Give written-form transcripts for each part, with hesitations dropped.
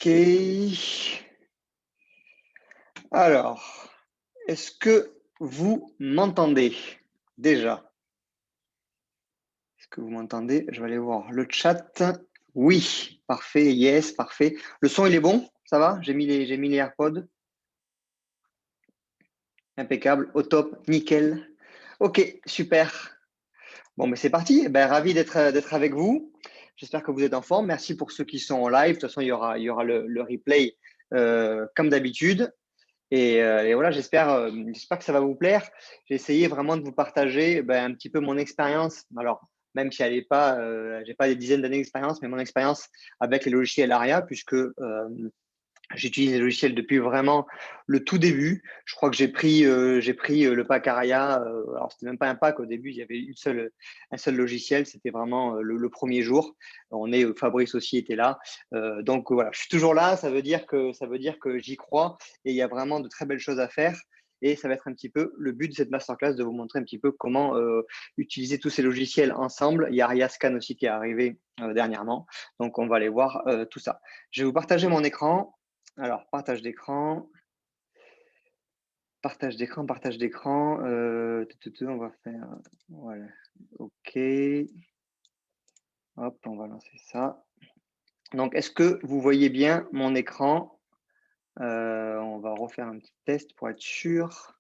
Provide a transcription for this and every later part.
OK. Alors, est-ce que vous m'entendez déjà? Est-ce que vous m'entendez? Je vais aller voir le chat. Oui, parfait, yes, parfait. Le son, il est bon? Ça va? J'ai mis les AirPods. Impeccable, au top, nickel. OK, super. Bon, mais c'est parti. Ben, ravi d'être avec vous. J'espère que vous êtes en forme. Merci pour ceux qui sont en live. De toute façon, il y aura le replay comme d'habitude. Et voilà, j'espère que ça va vous plaire. J'ai essayé vraiment de vous partager un petit peu mon expérience. Alors, même si elle n'est pas, j'ai pas des dizaines d'années d'expérience, mais mon expérience avec les logiciels ARIA, puisque j'utilise les logiciels depuis vraiment le tout début. Je crois que j'ai pris le pack ARIA. Alors, c'était même pas un pack au début, il y avait un seul logiciel. C'était vraiment le premier jour. Fabrice aussi était là. Donc voilà, je suis toujours là. Ça veut dire que j'y crois et il y a vraiment de très belles choses à faire. Et ça va être un petit peu le but de cette masterclass, de vous montrer un petit peu comment utiliser tous ces logiciels ensemble. Il y a ARIA Scan aussi qui est arrivé dernièrement. Donc, on va aller voir tout ça. Je vais vous partager mon écran. Alors, partage d'écran, partage d'écran. On va faire, voilà, OK. Hop, on va lancer ça. Donc, est-ce que vous voyez bien mon écran? On va refaire un petit test pour être sûr.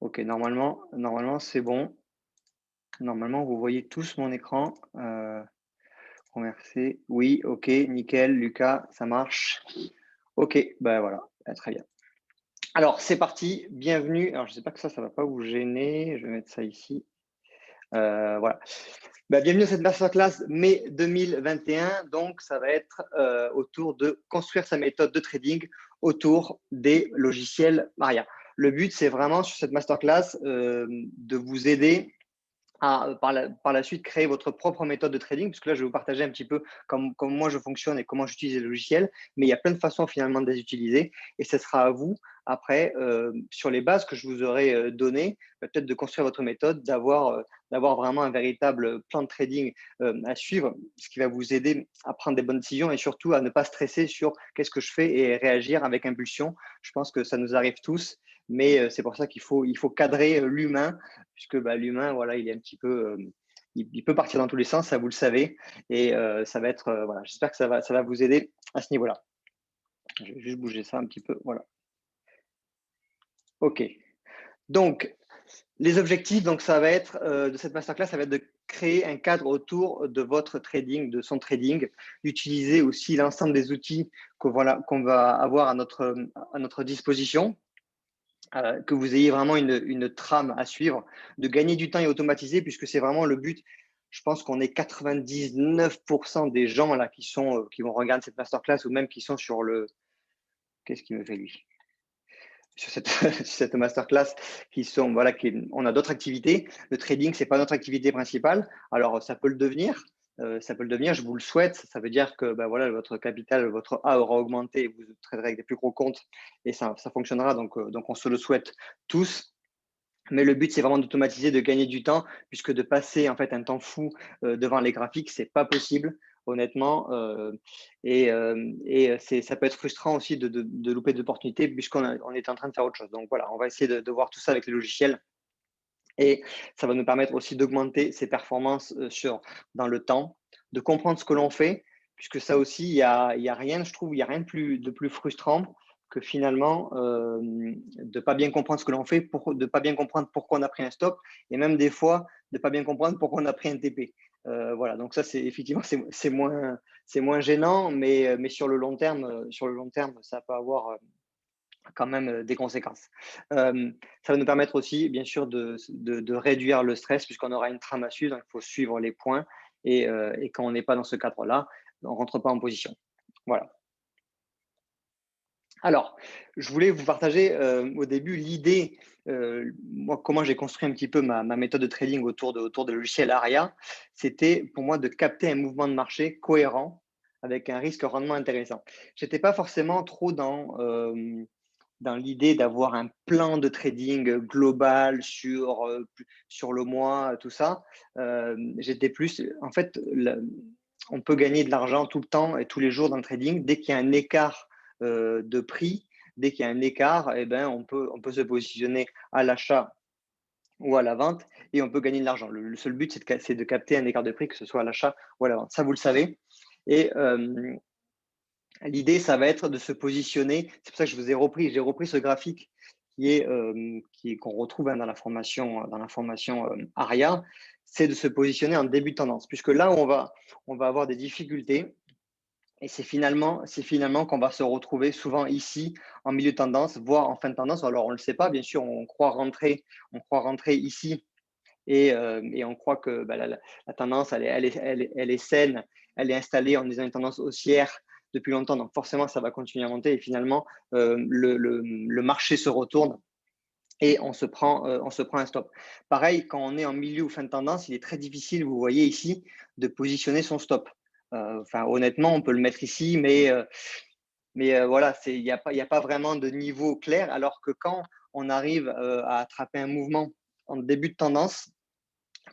OK, normalement, c'est bon. Normalement, vous voyez tous mon écran. Converser. Oui, OK, nickel. Lucas, ça marche. OK, ben voilà, très bien. Alors, c'est parti, bienvenue. Alors, je ne sais pas que ça ne va pas vous gêner. Je vais mettre ça ici. Voilà. Bienvenue à cette masterclass mai 2021. Donc, ça va être autour de construire sa méthode de trading autour des logiciels Maria. Le but, c'est vraiment sur cette masterclass de vous aider à, par la suite, créer votre propre méthode de trading, puisque là, je vais vous partager un petit peu comment moi je fonctionne et comment j'utilise les logiciels, mais il y a plein de façons finalement de les utiliser, et ce sera à vous, après, sur les bases que je vous aurai données, peut-être de construire votre méthode, d'avoir vraiment un véritable plan de trading à suivre, ce qui va vous aider à prendre des bonnes décisions et surtout à ne pas stresser sur qu'est-ce que je fais et réagir avec impulsion. Je pense que ça nous arrive tous, mais c'est pour ça qu'il faut cadrer l'humain, puisque l'humain, voilà, il est un petit peu, il peut partir dans tous les sens, ça vous le savez, et ça va être, voilà, j'espère que ça va vous aider à ce niveau-là. Je vais juste bouger ça un petit peu, voilà. OK. Donc, les objectifs, donc ça va être de cette masterclass, ça va être de créer un cadre autour de votre trading, de son trading, d'utiliser aussi l'ensemble des outils qu'on va avoir à notre disposition. Que vous ayez vraiment une trame à suivre, de gagner du temps et automatiser, puisque c'est vraiment le but. Je pense qu'on est 99% des gens là qui vont regarder cette masterclass ou même qui sont sur le… Qu'est-ce qu'il me fait lui? Sur cette, cette masterclass, voilà, on a d'autres activités. Le trading, c'est pas notre activité principale. Alors, ça peut le devenir. Je vous le souhaite. Ça veut dire que voilà, votre capital, votre A aura augmenté, vous traderez avec des plus gros comptes et ça fonctionnera. Donc, on se le souhaite tous. Mais le but, c'est vraiment d'automatiser, de gagner du temps, puisque de passer en fait un temps fou devant les graphiques, c'est pas possible, honnêtement. Ça peut être frustrant aussi de louper d'opportunités, puisqu'on est en train de faire autre chose. Donc voilà, on va essayer de voir tout ça avec les logiciels. Et ça va nous permettre aussi d'augmenter ses performances dans le temps, de comprendre ce que l'on fait, puisque ça aussi, il y a rien, je trouve, il n'y a rien de plus frustrant que finalement de ne pas bien comprendre ce que l'on fait, de ne pas bien comprendre pourquoi on a pris un stop, et même des fois de ne pas bien comprendre pourquoi on a pris un TP. Voilà, donc ça, effectivement, c'est moins gênant, mais sur le long terme, ça peut avoir quand même des conséquences. Ça va nous permettre aussi, bien sûr, de réduire le stress puisqu'on aura une trame à suivre, donc il faut suivre les points et quand on n'est pas dans ce cadre-là, on ne rentre pas en position. Voilà. Alors, je voulais vous partager au début l'idée, moi, comment j'ai construit un petit peu ma méthode de trading autour de logiciel ARIA. C'était pour moi de capter un mouvement de marché cohérent avec un risque-rendement intéressant. Je n'étais pas forcément trop dans l'idée d'avoir un plan de trading global sur le mois, tout ça. J'étais plus, en fait, on peut gagner de l'argent tout le temps et tous les jours dans le trading. Dès qu'il y a un écart de prix, dès qu'il y a un écart, eh ben, on peut se positionner à l'achat ou à la vente et on peut gagner de l'argent. Le seul but, c'est de capter un écart de prix, que ce soit à l'achat ou à la vente. Ça, vous le savez. Et l'idée, ça va être de se positionner. C'est pour ça que je vous ai repris. J'ai repris ce graphique qu'on retrouve dans la formation, ARIA. C'est de se positionner en début de tendance, puisque là, on va avoir des difficultés. Et c'est finalement qu'on va se retrouver souvent ici en milieu de tendance, voire en fin de tendance. Alors, on ne le sait pas, bien sûr, on croit rentrer ici et on croit que la tendance, elle est saine, elle est installée en disant une tendance haussière depuis longtemps. Donc, forcément, ça va continuer à monter et finalement, le marché se retourne et on se prend un stop. Pareil, quand on est en milieu ou fin de tendance, il est très difficile, vous voyez ici, de positionner son stop. Honnêtement, on peut le mettre ici, mais voilà, il n'y a pas vraiment de niveau clair, alors que quand on arrive à attraper un mouvement en début de tendance,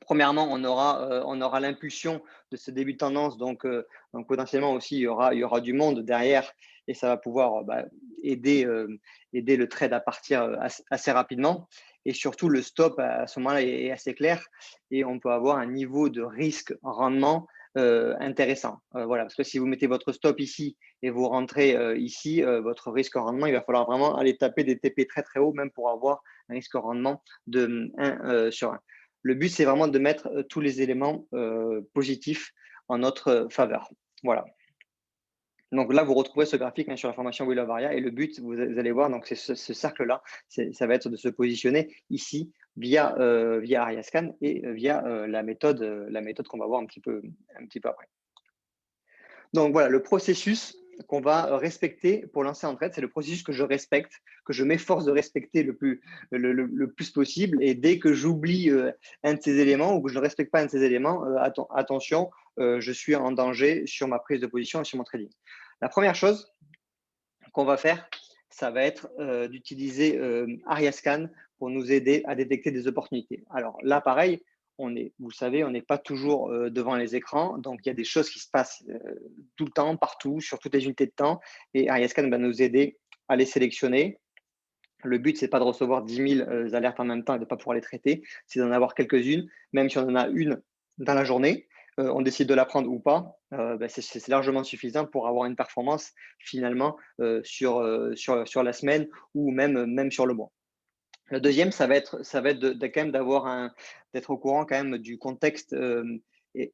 premièrement, on aura l'impulsion de ce début de tendance, donc potentiellement aussi il y aura du monde derrière et ça va pouvoir aider le trade à partir assez rapidement. Et surtout, le stop à ce moment-là est assez clair et on peut avoir un niveau de risque rendement intéressant. Voilà, parce que si vous mettez votre stop ici et vous rentrez ici, votre risque rendement, il va falloir vraiment aller taper des TP très très haut, même pour avoir un risque rendement de 1 sur 1. Le but, c'est vraiment de mettre tous les éléments positifs en notre faveur. Voilà. Donc là, vous retrouvez ce graphique sur la formation Wheel of Aria et le but, vous allez voir, donc c'est ce cercle-là, ça va être de se positionner ici via AriaScan et via la méthode qu'on va voir un petit peu après. Donc voilà, le processus qu'on va respecter pour lancer en trade, c'est le processus que je respecte, que je m'efforce de respecter le plus possible. Et dès que j'oublie un de ces éléments ou que je ne respecte pas un de ces éléments, attention, je suis en danger sur ma prise de position et sur mon trading. La première chose qu'on va faire, ça va être d'utiliser AriaScan pour nous aider à détecter des opportunités. Alors là, pareil, vous le savez, on n'est pas toujours devant les écrans, donc il y a des choses qui se passent tout le temps, partout, sur toutes les unités de temps, et AriaScan va nous aider à les sélectionner. Le but, c'est pas de recevoir 10 000 alertes en même temps et de ne pas pouvoir les traiter, c'est d'en avoir quelques-unes, même si on en a une dans la journée, on décide de la prendre ou pas, c'est largement suffisant pour avoir une performance finalement sur la semaine ou même sur le mois. Le deuxième, ça va être quand même d'être au courant quand même du contexte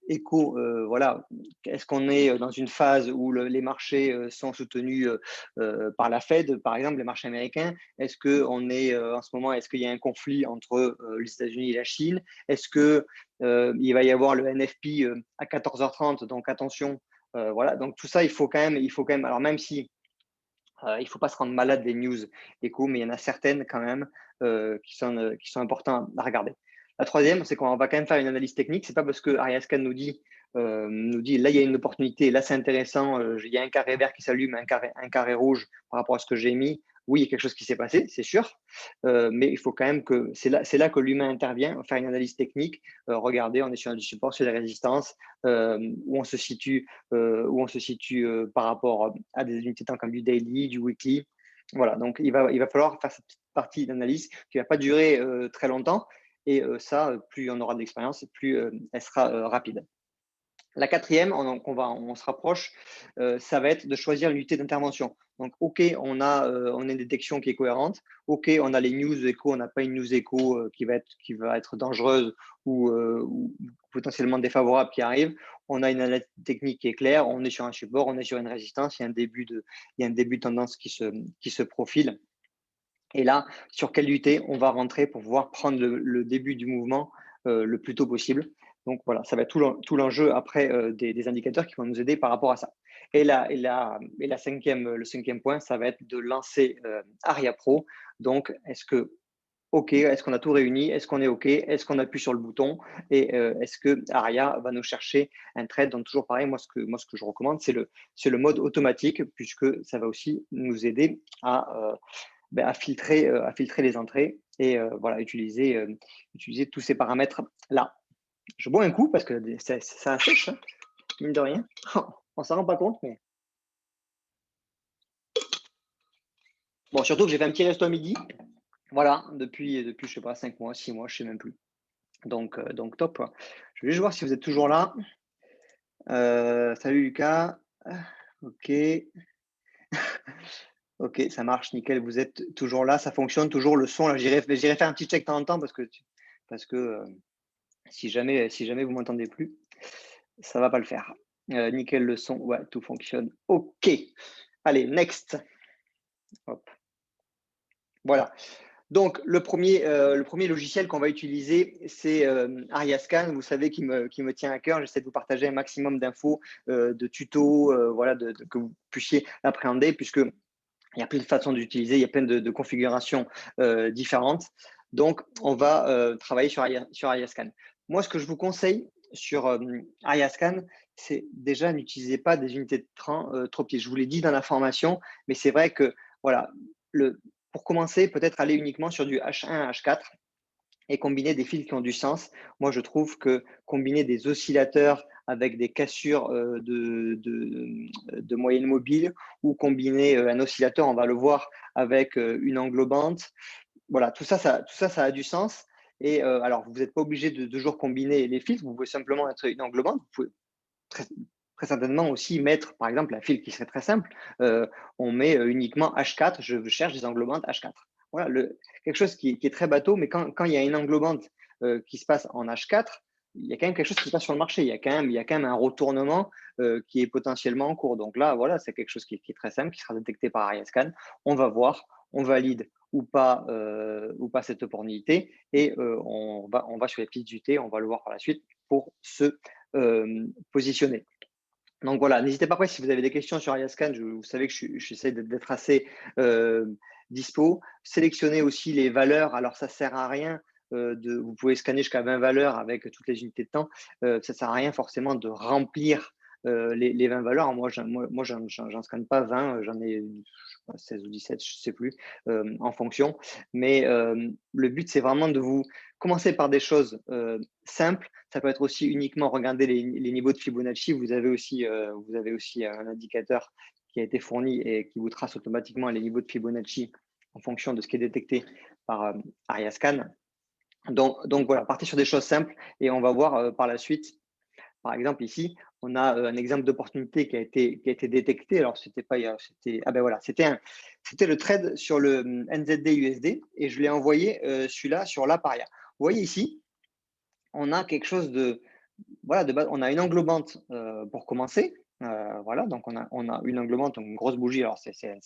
éco. Voilà, est-ce qu'on est dans une phase où les marchés sont soutenus par la Fed, par exemple, les marchés américains? Est-ce qu'on est en ce moment, est-ce qu'il y a un conflit entre les États-Unis et la Chine? Est-ce que il va y avoir le NFP à 14h30? Donc attention, voilà. Donc tout ça, il faut quand même. Alors même si il ne faut pas se rendre malade des news éco, mais il y en a certaines quand même qui sont importantes à regarder. La troisième, c'est qu'on va quand même faire une analyse technique. Ce n'est pas parce que AriaScan nous dit là, il y a une opportunité, là, c'est intéressant, il y a un carré vert qui s'allume, un carré rouge par rapport à ce que j'ai mis. Oui, il y a quelque chose qui s'est passé, c'est sûr, mais il faut quand même que c'est là que l'humain intervient, faire une analyse technique, regarder, on est sur du support, sur des résistances, où on se situe par rapport à des unités de temps comme du daily, du weekly. Voilà, donc il va falloir faire cette petite partie d'analyse qui ne va pas durer très longtemps. Et ça, plus on aura de l'expérience, plus elle sera rapide. La quatrième, on se rapproche, ça va être de choisir l'unité d'intervention. Donc, OK, on a une détection qui est cohérente. OK, on a les news éco, on n'a pas une news éco qui va être dangereuse ou potentiellement défavorable qui arrive. On a une analyse technique qui est claire. On est sur un support, on est sur une résistance. Il y a un début de tendance qui se profile. Et là, sur quelle unité on va rentrer pour pouvoir prendre le début du mouvement le plus tôt possible. Donc voilà, ça va être tout l'enjeu après des indicateurs qui vont nous aider par rapport à ça. Et le cinquième point, ça va être de lancer Aria Pro. Donc, est-ce qu'on a tout réuni? Est-ce qu'on est OK? Est-ce qu'on appuie sur le bouton? Et est-ce que Aria va nous chercher un trade? Donc, toujours pareil, moi, ce que je recommande, c'est le mode automatique, puisque ça va aussi nous aider à filtrer les entrées et voilà, utiliser tous ces paramètres-là. Je bois un coup parce que ça sèche. Hein. mine de rien. On s'en rend pas compte, mais bon, surtout que j'ai fait un petit resto à midi. Voilà, depuis je sais pas, 5 mois, 6 mois, je sais même plus. Donc top. Je vais juste voir si vous êtes toujours là. Salut Lucas. Ok. Ok, ça marche, nickel. Vous êtes toujours là, ça fonctionne toujours le son. J'irai faire un petit check de temps en temps parce que si jamais vous m'entendez plus, ça va pas le faire. Nickel le son, ouais, tout fonctionne. Ok. Allez, next. Hop. Voilà. Donc, le premier logiciel qu'on va utiliser, c'est Ariascan. Vous savez qui me tient à cœur. J'essaie de vous partager un maximum d'infos, de tutos, voilà, que vous puissiez l'appréhender, puisque il y a plein de façons d'utiliser, il y a plein de configurations différentes. Donc, on va travailler sur Ariascan. Moi, ce que je vous conseille sur Ariascan, c'est déjà n'utilisez pas des unités de train trop petites. Je vous l'ai dit dans la formation, mais c'est vrai que voilà, pour commencer, peut-être aller uniquement sur du H1, H4 et combiner des fils qui ont du sens. Moi, je trouve que combiner des oscillateurs avec des cassures de moyenne mobile ou combiner un oscillateur, on va le voir, avec une englobante, voilà, tout ça, ça a du sens. Et alors, vous n'êtes pas obligé de toujours combiner les fils, vous pouvez simplement être une englobante. Vous pouvez très, très certainement aussi mettre, par exemple, un fil qui serait très simple. On met uniquement H4, je cherche des englobantes H4. Voilà, quelque chose qui est très bateau, mais quand il y a une englobante qui se passe en H4, il y a quand même quelque chose qui se passe sur le marché. Il y a quand même un retournement qui est potentiellement en cours. Donc là, voilà, c'est quelque chose qui est très simple, qui sera détecté par Ariascan. On va voir, on valide ou pas cette opportunité et on va sur les pistes du T, on va le voir par la suite pour se positionner. Donc voilà, n'hésitez pas après si vous avez des questions sur Ariascan, vous savez que j'essaie d'être assez dispo. Sélectionnez aussi les valeurs, alors ça ne sert à rien. Vous pouvez scanner jusqu'à 20 valeurs avec toutes les unités de temps. Ça ne sert à rien forcément de remplir les 20 valeurs. Moi, j'en scanne pas 20, j'en ai 16 ou 17, je ne sais plus, en fonction. Mais le but, c'est vraiment de vous commencer par des choses simples. Ça peut être aussi uniquement regarder les niveaux de Fibonacci. Vous avez aussi un indicateur qui a été fourni et qui vous trace automatiquement les niveaux de Fibonacci en fonction de ce qui est détecté par Ariascan. Donc voilà, partez sur des choses simples et on va voir par la suite. Par exemple, ici, on a un exemple d'opportunité qui a été détecté. Alors, c'était pas, voilà, c'était le trade sur le NZD USD et je l'ai envoyé celui-là sur l'Aparia. Vous voyez ici, on a quelque chose voilà, de base, on a une englobante pour commencer. Voilà, donc on a une englobante, une grosse bougie. Alors, c'est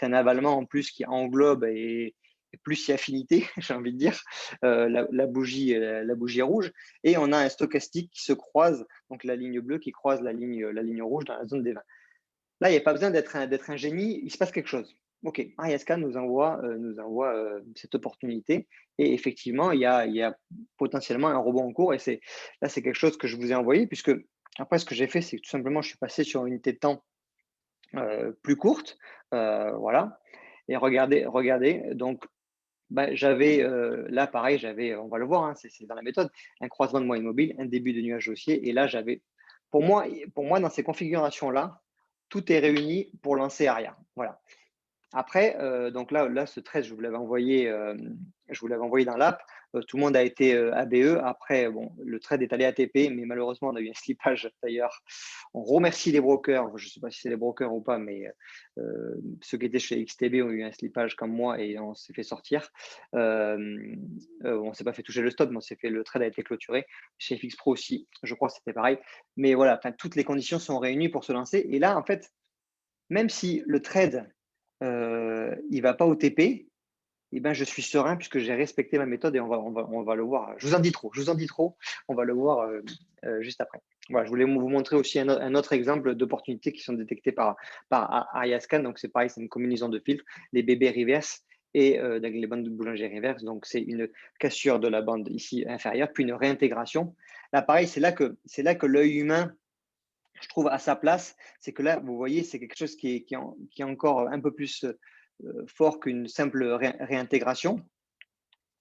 un avalement en plus qui englobe et plus si affinité, j'ai envie de dire, la bougie rouge. Et on a un stochastique qui se croise, donc la ligne bleue qui croise la ligne rouge dans la zone des 20. Là, il n'y a pas besoin d'être un génie, il se passe quelque chose. OK, Ariascan nous envoie cette opportunité et effectivement, il y a potentiellement un rebond en cours et là, c'est quelque chose que je vous ai envoyé puisque après, ce que j'ai fait, c'est que tout simplement, je suis passé sur une unité de temps plus courte, voilà, et regardez, donc j'avais là, pareil, on va le voir, hein, c'est dans la méthode, un croisement de moyenne mobile, un début de nuage haussier et là, pour moi, dans ces configurations-là, tout est réuni pour lancer arrière. Voilà. Après, donc là, ce trade, je vous l'avais envoyé dans l'app. Tout le monde a été ABE. Après, bon, le trade est allé ATP, mais malheureusement, on a eu un slippage d'ailleurs. On remercie les brokers. Je ne sais pas si c'est les brokers ou pas, mais ceux qui étaient chez XTB ont eu un slippage comme moi et on s'est fait sortir. On ne s'est pas fait toucher le stop, mais le trade a été clôturé. Chez FX Pro aussi, je crois que c'était pareil. Mais voilà, toutes les conditions sont réunies pour se lancer. Et là, en fait, même si le trade il ne va pas au TP, eh ben, je suis serein puisque j'ai respecté ma méthode et on va le voir. Je vous en dis trop, on va le voir juste après. Voilà, je voulais vous montrer aussi un autre exemple d'opportunités qui sont détectées par Ariascan. Donc, c'est pareil, c'est une combinaison de filtres, les bébés reverse et les bandes de boulanger reverse. Donc, c'est une cassure de la bande ici inférieure, puis une réintégration. Là, pareil, c'est là que l'œil humain je trouve à sa place, c'est que là, vous voyez, c'est quelque chose qui est encore un peu plus fort qu'une simple réintégration.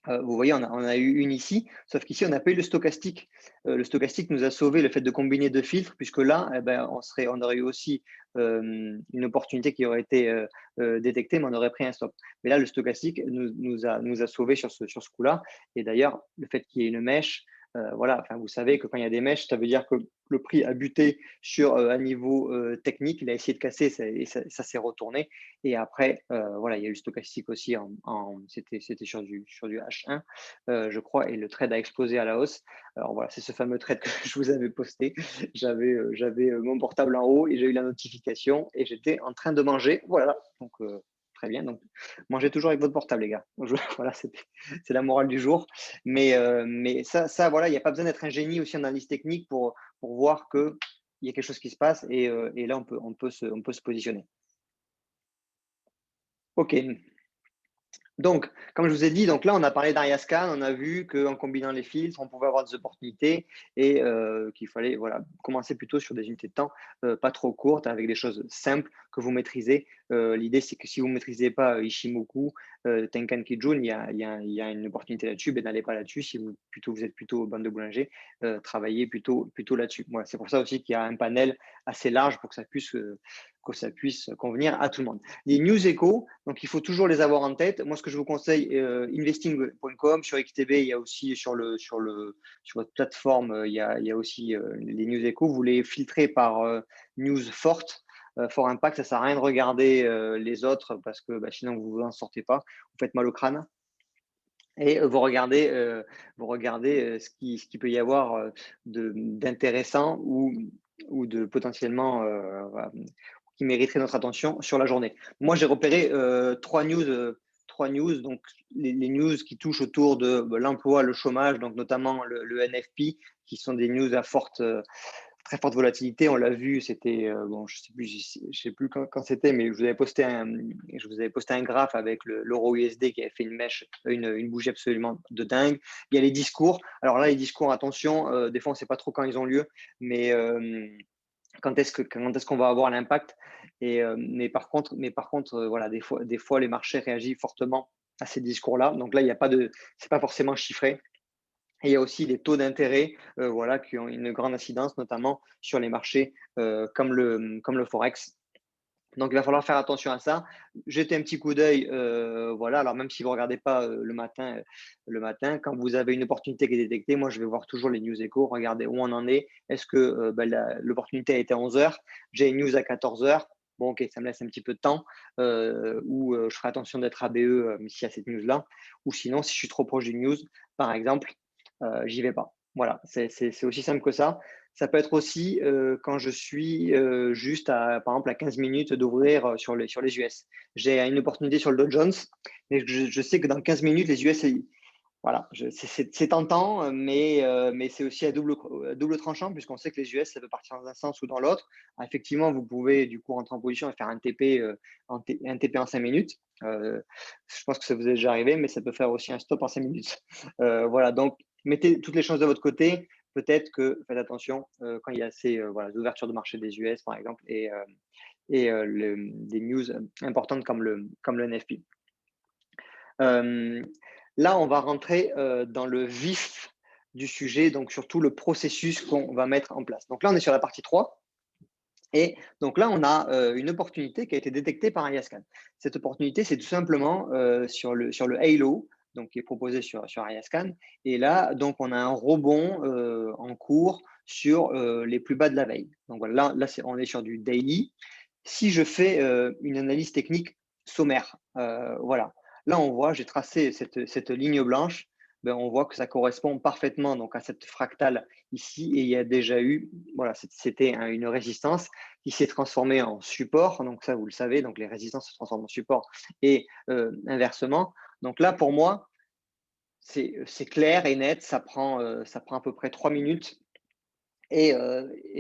Vous voyez, on a eu une ici, sauf qu'ici, on n'a pas eu le stochastique. Le stochastique nous a sauvé le fait de combiner deux filtres, puisque là, eh ben, on aurait eu aussi une opportunité qui aurait été détectée, mais on aurait pris un stop. Mais là, le stochastique nous a sauvés sur ce coup-là. Et d'ailleurs, le fait qu'il y ait une mèche, voilà, enfin, vous savez que quand il y a des mèches, ça veut dire que le prix a buté sur un niveau technique, il a essayé de casser et ça s'est retourné. Et après, voilà, il y a eu le stochastique aussi, c'était sur du H1, je crois, et le trade a explosé à la hausse. Alors voilà, c'est ce fameux trade que je vous avais posté. J'avais mon portable en haut et j'ai eu la notification et j'étais en train de manger. Voilà, donc très bien. Donc, mangez toujours avec votre portable, les gars. Voilà, c'est la morale du jour. Mais ça voilà, il n'y a pas besoin d'être un génie aussi en analyse technique pour voir qu'il y a quelque chose qui se passe et là, on peut se positionner. OK. Donc, comme je vous ai dit, donc là, on a parlé d'Ariascan, on a vu qu'en combinant les filtres, on pouvait avoir des opportunités et qu'il fallait voilà, commencer plutôt sur des unités de temps pas trop courtes, avec des choses simples que vous maîtrisez. L'idée, c'est que si vous ne maîtrisez pas Ishimoku, Tenkan Kijun, il y a une opportunité là-dessus, ben, n'allez pas là-dessus. Si vous êtes plutôt bande de boulanger, travaillez plutôt là-dessus. Voilà, c'est pour ça aussi qu'il y a un panel assez large pour que ça puisse convenir à tout le monde. Les news échos, donc il faut toujours les avoir en tête. Moi, ce que je vous conseille, investing.com, sur XTB, il y a aussi sur votre plateforme, il y a aussi les news échos. Vous les filtrez par news forte, fort impact. Ça ne sert à rien de regarder les autres parce que sinon vous n'en sortez pas. Vous faites mal au crâne. Et vous regardez ce qui peut y avoir d'intéressant ou de potentiellement voilà, qui mériterait notre attention sur la journée. Moi, j'ai repéré trois news, donc les news qui touchent autour de l'emploi, le chômage, donc notamment le NFP, qui sont des news à très forte volatilité. On l'a vu, c'était bon, je sais plus quand c'était, mais je vous avais posté un graphe avec l'euro USD qui avait fait une mèche, une bougie absolument de dingue. Il y a les discours. Alors là, les discours, attention, des fois on ne sait pas trop quand ils ont lieu, mais quand est-ce qu'on va avoir l'impact. Mais par contre, voilà, des fois les marchés réagissent fortement à ces discours-là. Donc là, c'est pas forcément chiffré. Et il y a aussi les taux d'intérêt voilà, qui ont une grande incidence, notamment sur les marchés comme le Forex. Donc, il va falloir faire attention à ça. Jetez un petit coup d'œil, voilà. Alors, même si vous ne regardez pas le matin, quand vous avez une opportunité qui est détectée, moi, je vais voir toujours les news échos, regarder où on en est. Est-ce que l'opportunité a été à 11 heures? J'ai une news à 14 heures. Bon, OK, ça me laisse un petit peu de temps où je ferai attention d'être ABE s'il y a cette news-là. Ou sinon, si je suis trop proche d'une news, par exemple, j'y vais pas. Voilà, c'est aussi simple que ça. Ça peut être aussi quand je suis juste par exemple, à 15 minutes d'ouvrir sur les US. J'ai une opportunité sur le Dow Jones, mais je sais que dans 15 minutes, les US, voilà, c'est tentant, mais c'est aussi à double tranchant, puisqu'on sait que les US, ça peut partir dans un sens ou dans l'autre. Effectivement, vous pouvez du coup rentrer en position et faire un TP, un TP en 5 minutes. Je pense que ça vous est déjà arrivé, mais ça peut faire aussi un stop en 5 minutes. Voilà, donc mettez toutes les chances de votre côté. Peut-être que faites attention quand il y a ces voilà, ouvertures de marché des US, par exemple, et des news importantes comme le NFP. Là, on va rentrer dans le vif du sujet, donc surtout le processus qu'on va mettre en place. Donc là, on est sur la partie 3. Et donc là, on a une opportunité qui a été détectée par Ariascan. Cette opportunité, c'est tout simplement sur le Halo, donc qui est proposé sur Ariascan. Et là, donc, on a un rebond en cours sur les plus bas de la veille. Donc voilà, là on est sur du daily. Si je fais une analyse technique sommaire, voilà. Là, on voit, j'ai tracé cette ligne blanche. Ben, on voit que ça correspond parfaitement donc, à cette fractale ici. Et il y a déjà eu, voilà, c'était une résistance qui s'est transformée en support. Donc ça, vous le savez, donc les résistances se transforment en support et inversement. Donc là, pour moi, c'est clair et net. Ça prend à peu près 3 minutes. Et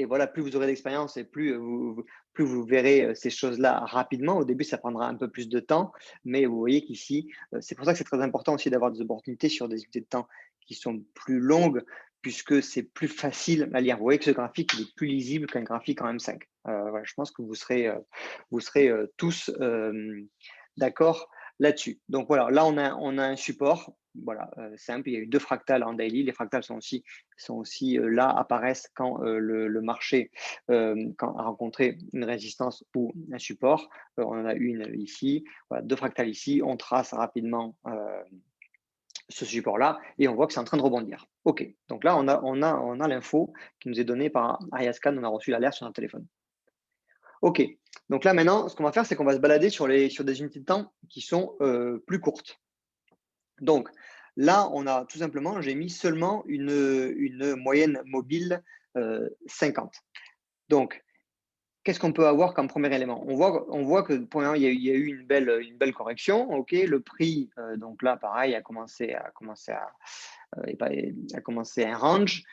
voilà, plus vous aurez d'expérience et plus vous verrez ces choses-là rapidement. Au début, ça prendra un peu plus de temps, mais vous voyez qu'ici, c'est pour ça que c'est très important aussi d'avoir des opportunités sur des unités de temps qui sont plus longues, puisque c'est plus facile à lire. Vous voyez que ce graphique il est plus lisible qu'un graphique en M5. Voilà, je pense que vous serez tous d'accord là-dessus. Donc voilà, là on a un support, voilà, simple. Il y a eu 2 fractales en daily. Les fractales sont aussi là, apparaissent quand le marché quand a rencontré une résistance ou un support. On en a une ici, voilà, 2 fractales ici. On trace rapidement ce support-là et on voit que c'est en train de rebondir. OK, donc là on a l'info qui nous est donnée par Ariascan. On a reçu l'alerte sur notre téléphone. OK, donc là maintenant, ce qu'on va faire, c'est qu'on va se balader sur des unités de temps qui sont plus courtes. Donc là, on a tout simplement, j'ai mis seulement une moyenne mobile 50. Donc, qu'est-ce qu'on peut avoir comme premier élément? On voit que premièrement, il y a eu une belle correction. OK, le prix, donc là, pareil, a commencé à commencer un range.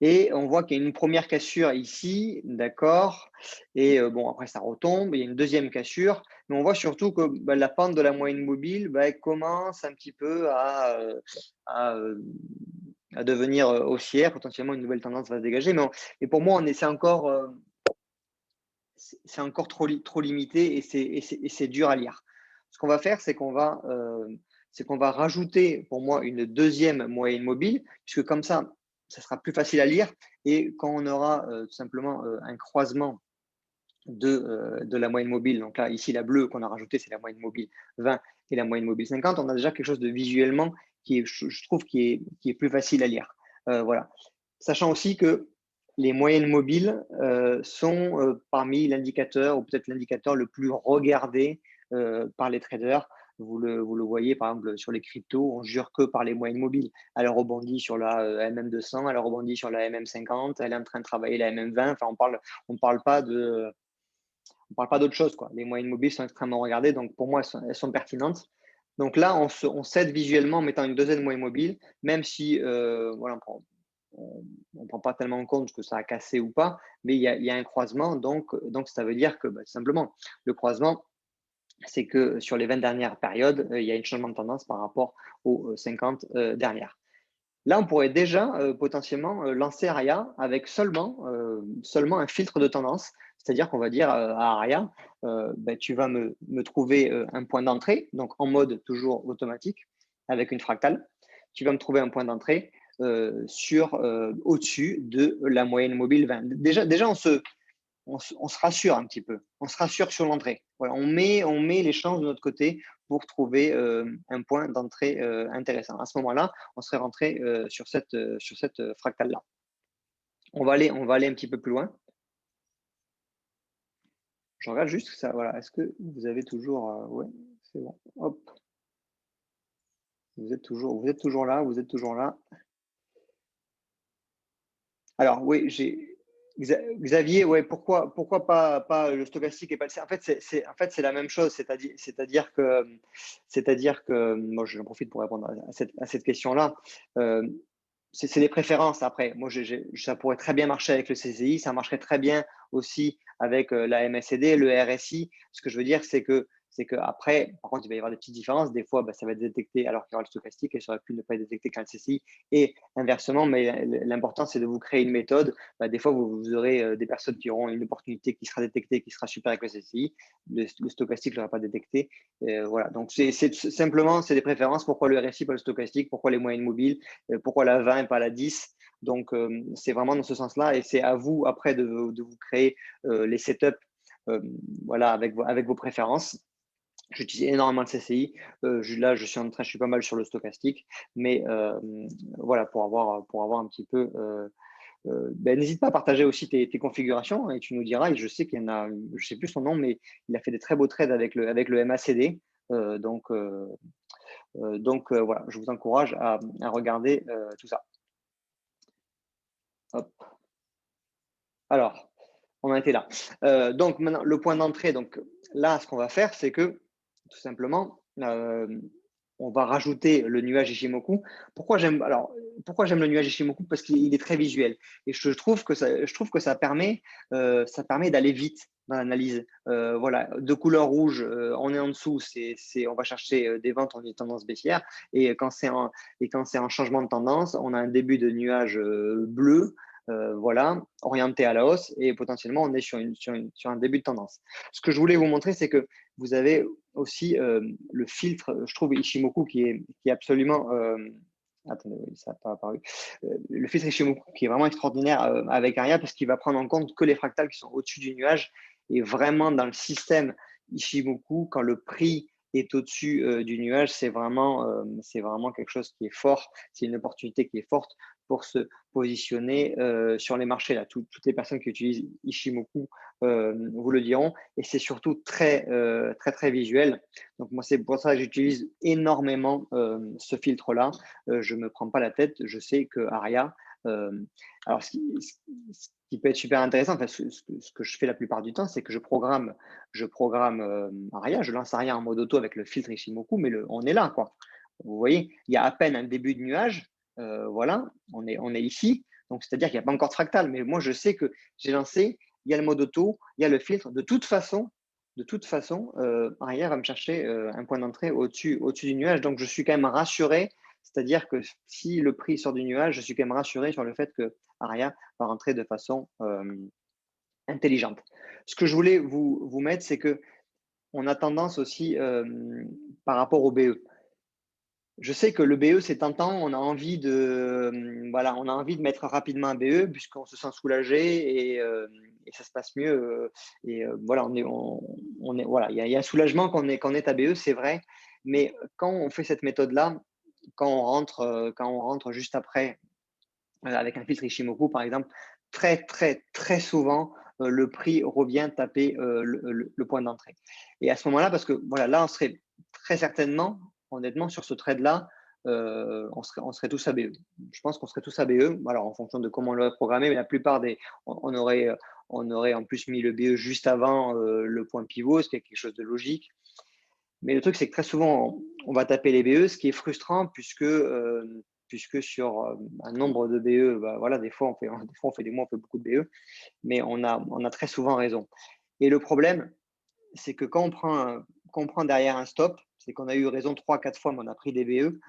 Et on voit qu'il y a une première cassure ici, d'accord. Et bon, après, ça retombe. Il y a une deuxième cassure. Mais on voit surtout que la pente de la moyenne mobile elle commence un petit peu à, euh, à devenir haussière. Potentiellement, une nouvelle tendance va se dégager. Mais pour moi, c'est encore trop limité et c'est dur à lire. Ce qu'on va faire, c'est qu'on va rajouter pour moi une deuxième moyenne mobile, puisque comme ça sera plus facile à lire. Et quand on aura tout simplement un croisement de la moyenne mobile, donc là, ici, la bleue qu'on a rajoutée, c'est la moyenne mobile 20 et la moyenne mobile 50, on a déjà quelque chose de visuellement qui est, je trouve, qui est plus facile à lire. Voilà. Sachant aussi que les moyennes mobiles sont parmi l'indicateur ou peut-être l'indicateur le plus regardé par les traders. Vous le voyez par exemple sur les cryptos, on jure que par les moyennes mobiles. Elle rebondit sur la MM200, elle rebondit sur la MM50, elle est en train de travailler la MM20. Enfin, on parle pas d'autre chose, quoi. Les moyennes mobiles sont extrêmement regardées, donc pour moi, elles sont pertinentes. Donc là, on s'aide visuellement en mettant une deuxième moyenne mobile, même si voilà, on ne prend pas tellement en compte que ça a cassé ou pas, mais il y a un croisement, donc ça veut dire que simplement, le croisement, c'est que sur les 20 dernières périodes, il y a un changement de tendance par rapport aux 50 dernières. Là, on pourrait déjà potentiellement lancer Aria avec seulement un filtre de tendance, c'est-à-dire qu'on va dire à Aria, tu vas me trouver un point d'entrée, donc en mode toujours automatique, avec une fractale. Tu vas me trouver un point d'entrée au-dessus de la moyenne mobile 20. Déjà on se rassure un petit peu. On se rassure sur l'entrée. Voilà, on met les chances de notre côté pour trouver un point d'entrée intéressant. À ce moment-là, on serait rentré sur cette fractale-là. On va aller un petit peu plus loin. Je regarde juste ça. Voilà. Est-ce que vous avez toujours. Ouais, c'est bon. Hop. Vous êtes toujours là. Vous êtes toujours là. Alors, oui, Xavier, ouais, pourquoi pas le stochastique et pas le. En fait, c'est la même chose, c'est-à-dire que, moi, j'en profite pour répondre à cette question-là. C'est des préférences après. Moi, ça pourrait très bien marcher avec le CCI, ça marcherait très bien aussi avec la MACD, le RSI. Ce que je veux dire, c'est que après, par contre, il va y avoir des petites différences. Des fois, ça va être détecté alors qu'il y aura le stochastique et ça aurait pu ne pas être détecté qu'un CCI. Et inversement, mais l'important, c'est de vous créer une méthode. Des fois, vous aurez des personnes qui auront une opportunité qui sera détectée, qui sera super avec le CCI. Le stochastique ne l'aura pas détecté. Voilà. Donc, simplement, c'est des préférences. Pourquoi le RSI, pas le stochastique? Pourquoi les moyennes mobiles? Pourquoi la 20 et pas la 10? Donc, c'est vraiment dans ce sens-là. Et c'est à vous, après, de vous créer les setups voilà, avec vos préférences. J'utilise énormément le CCI. Là, je suis pas mal sur le stochastique, mais voilà, pour avoir un petit peu. N'hésite pas à partager aussi tes configurations et tu nous diras. Et je sais qu'il y en a, je sais plus son nom, mais il a fait des très beaux trades avec le MACD. Voilà, je vous encourage à regarder tout ça. Hop. Alors, on a été là. Donc maintenant, le point d'entrée. Donc là, ce qu'on va faire, c'est que tout simplement, on va rajouter le nuage Ishimoku. Pourquoi j'aime le nuage Ishimoku? Parce qu'il est très visuel et je trouve que ça permet d'aller vite dans l'analyse. Voilà, de couleur rouge, on est en dessous, on va chercher des ventes en tendance baissière et quand c'est en changement de tendance, on a un début de nuage bleu. voilà, orienté à la hausse et potentiellement, on est sur un début de tendance. Ce que je voulais vous montrer, c'est que vous avez aussi le filtre, je trouve, Ishimoku qui est absolument… attendez, oui, ça n'a pas apparu. Le filtre Ishimoku qui est vraiment extraordinaire avec Aria parce qu'il va prendre en compte que les fractales qui sont au-dessus du nuage et vraiment dans le système Ishimoku, quand le prix est au-dessus du nuage, c'est vraiment quelque chose qui est fort, c'est une opportunité qui est forte pour se positionner sur les marchés. Là. Toutes les personnes qui utilisent Ishimoku vous le diront. Et c'est surtout très, très visuel. Donc, moi, c'est pour ça que j'utilise énormément ce filtre-là. Je ne me prends pas la tête. Je sais que Aria, alors, ce qui peut être super intéressant, enfin, ce que je fais la plupart du temps, c'est que je programme Aria, je lance Aria en mode auto avec le filtre Ishimoku, mais on est là, quoi. Vous voyez, il y a à peine un début de nuage. Voilà, on est ici. Donc, c'est-à-dire qu'il n'y a pas encore de fractal. Mais moi, je sais que j'ai lancé, il y a le mode auto, il y a le filtre. De toute façon, Aria va me chercher un point d'entrée au-dessus du nuage. Donc, je suis quand même rassuré. C'est-à-dire que si le prix sort du nuage, je suis quand même rassuré sur le fait que Aria va rentrer de façon intelligente. Ce que je voulais vous mettre, c'est que on a tendance aussi par rapport au BE. Je sais que le BE, c'est tentant, on a envie voilà, on a envie de mettre rapidement un BE puisqu'on se sent soulagé et ça se passe mieux. Voilà, voilà, il y a un soulagement qu'on est à BE, c'est vrai. Mais quand on fait cette méthode-là, quand on rentre juste après avec un filtre Ishimoku, par exemple, très souvent, le prix revient taper le point d'entrée. Et à ce moment-là, parce que voilà, là, on serait très certainement, honnêtement, sur ce trade-là, on serait tous à BE. Je pense qu'on serait tous à BE. Alors, en fonction de comment on l'aurait programmé, mais la plupart on aurait en plus mis le BE juste avant le point pivot, ce qui est quelque chose de logique. Mais le truc, c'est que très souvent, on va taper les BE, ce qui est frustrant puisque sur un nombre de BE, bah, voilà, des fois, on fait des mois, on fait beaucoup de BE, mais on a très souvent raison. Et le problème, c'est que quand on prend derrière un stop, c'est qu'on a eu raison 3-4 fois, mais on a pris des BE,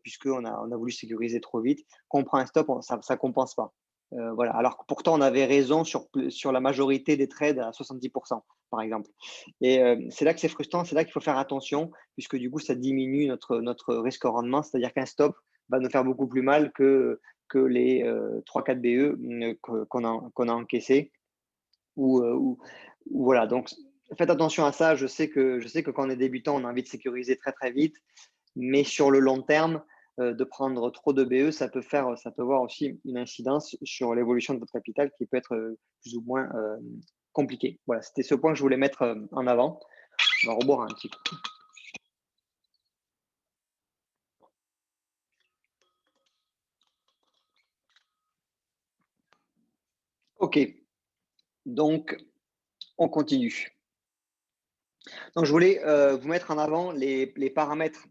puisqu'on a voulu sécuriser trop vite. Quand on prend un stop, ça ne compense pas. Voilà. Alors que pourtant, on avait raison sur la majorité des trades à 70%, par exemple. Et c'est là que c'est frustrant, c'est là qu'il faut faire attention, puisque du coup, ça diminue notre risque au rendement. C'est-à-dire qu'un stop va nous faire beaucoup plus mal que les 3-4 BE qu'on a encaissés. Ou voilà, donc faites attention à ça. Je sais que quand on est débutant, on a envie de sécuriser très vite, mais sur le long terme, de prendre trop de BE, ça peut avoir aussi une incidence sur l'évolution de votre capital qui peut être plus ou moins compliqué. Voilà, c'était ce point que je voulais mettre en avant. On va reboire un petit coup. OK, donc on continue. Donc je voulais vous mettre en avant les paramètres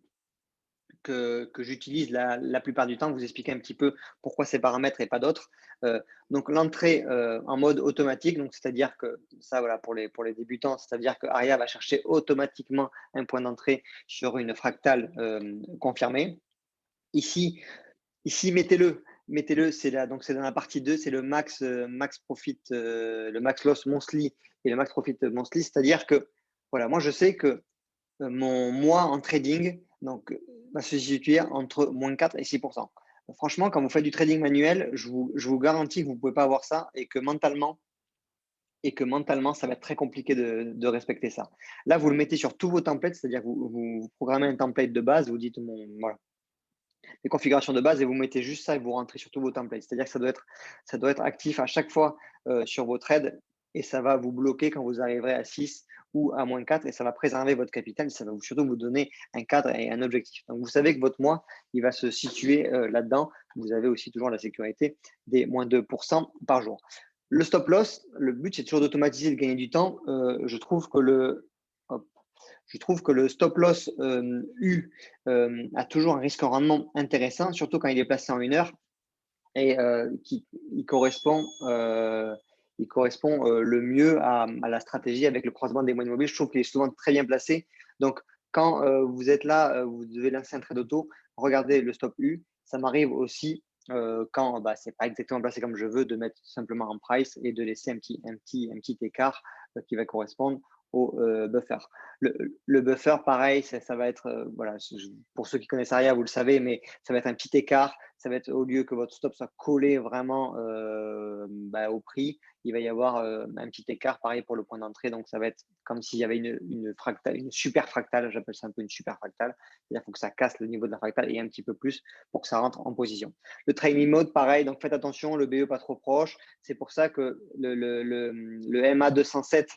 que j'utilise la plupart du temps, vous expliquer un petit peu pourquoi ces paramètres et pas d'autres. Donc l'entrée en mode automatique, donc c'est-à-dire que ça, voilà, pour les débutants, c'est-à-dire que Aria va chercher automatiquement un point d'entrée sur une fractale confirmée. Ici, mettez-le, c'est là, donc c'est dans la partie 2, c'est le max profit, le max loss monthly et le max profit monthly, c'est-à-dire que voilà, moi je sais que mon mois en trading va se situer entre moins 4 et 6%. Franchement, quand vous faites du trading manuel, je vous garantis que vous ne pouvez pas avoir ça et que mentalement, ça va être très compliqué de respecter ça. Là, vous le mettez sur tous vos templates, c'est-à-dire que vous programmez un template de base, vous dites voilà, les configurations de base et vous mettez juste ça et vous rentrez sur tous vos templates. C'est-à-dire que ça doit être actif à chaque fois sur vos trades et ça va vous bloquer quand vous arriverez à 6 ou à moins 4 et ça va préserver votre capital. Ça va surtout vous donner un cadre et un objectif. Donc, vous savez que votre mois, il va se situer là-dedans. Vous avez aussi toujours la sécurité des moins 2% par jour. Le stop loss, le but, c'est toujours d'automatiser, de gagner du temps. Je trouve que le stop loss U a toujours un risque en rendement intéressant, surtout quand il est placé en 1 heure et il correspond le mieux à la stratégie avec le croisement des moyennes mobiles. Je trouve qu'il est souvent très bien placé. Donc, quand vous êtes là, vous devez lancer un trade auto, regardez le stop U. Ça m'arrive aussi quand ce n'est pas exactement placé comme je veux, de mettre simplement en price et de laisser un petit écart qui va correspondre au buffer. Le buffer, pareil, ça va être, voilà, pour ceux qui connaissent Aria, vous le savez, mais ça va être un petit écart. Ça va être, au lieu que votre stop soit collé vraiment au prix, il va y avoir un petit écart, pareil pour le point d'entrée. Donc, ça va être comme s'il y avait une fractale, une super fractale, j'appelle ça un peu une super fractale. C'est-à-dire qu'il faut que ça casse le niveau de la fractale et un petit peu plus pour que ça rentre en position. Le training mode, pareil, donc faites attention, le BE pas trop proche. C'est pour ça que le MA 207,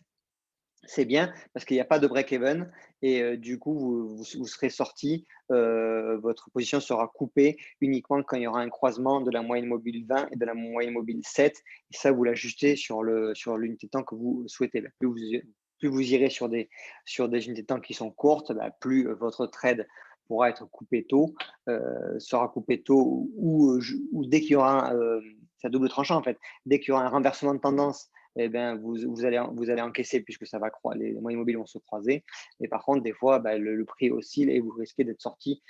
c'est bien parce qu'il n'y a pas de break-even et du coup, vous serez sorti, votre position sera coupée uniquement quand il y aura un croisement de la moyenne mobile 20 et de la moyenne mobile 7. Et ça, vous l'ajustez sur l'unité de temps que vous souhaitez. Plus vous irez sur des unités de temps qui sont courtes, plus votre trade pourra être coupé tôt, sera coupé tôt ou dès qu'il y aura, c'est à double tranchant en fait, dès qu'il y aura un renversement de tendance, eh ben, vous allez encaisser puisque ça va les moyennes mobiles vont se croiser. Et par contre, des fois, le prix oscille et vous risquez d'être sorti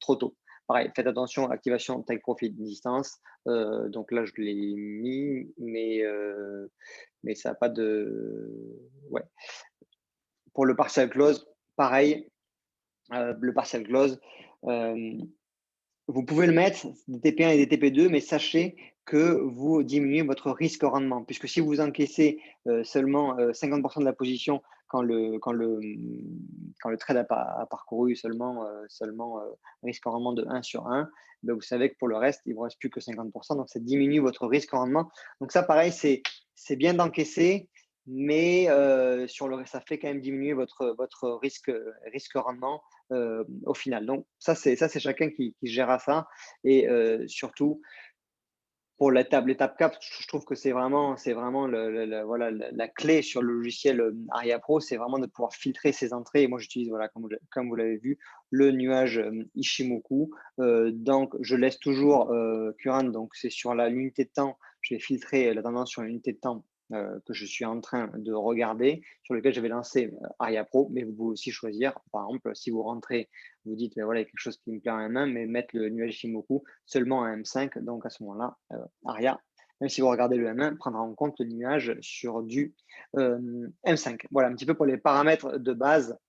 trop tôt. Pareil, faites attention, activation take profit distance. Donc là, je l'ai mis, mais ça n'a pas de. Ouais. Pour le partial close, pareil, le partial close, vous pouvez le mettre, des TP1 et des TP2, mais sachez que vous diminuez votre risque au rendement. Puisque si vous encaissez seulement 50% de la position quand le trade a parcouru seulement un risque au rendement de 1 sur 1, ben vous savez que pour le reste, il ne vous reste plus que 50%. Donc, ça diminue votre risque au rendement. Donc, ça, pareil, c'est bien d'encaisser, mais ça fait quand même diminuer votre risque rendement au final. Donc, ça, c'est chacun qui gérera ça. Et surtout, pour l'étape 4, je trouve que c'est vraiment voilà, la clé sur le logiciel Aria Pro, c'est vraiment de pouvoir filtrer ses entrées. Et moi, j'utilise, voilà, comme vous l'avez vu, le nuage Ishimoku. Donc, je laisse toujours Current, donc c'est sur l'unité de temps. Je vais filtrer la tendance sur l'unité de temps que je suis en train de regarder, sur lequel je vais lancer Aria Pro. Mais vous pouvez aussi choisir, par exemple, si vous rentrez, vous dites, mais voilà, il y a quelque chose qui me plaît en M1, mais mettre le nuage Ishimoku seulement à M5. Donc, à ce moment-là, Aria, même si vous regardez le M1, prendra en compte le nuage sur du M5. Voilà un petit peu pour les paramètres de base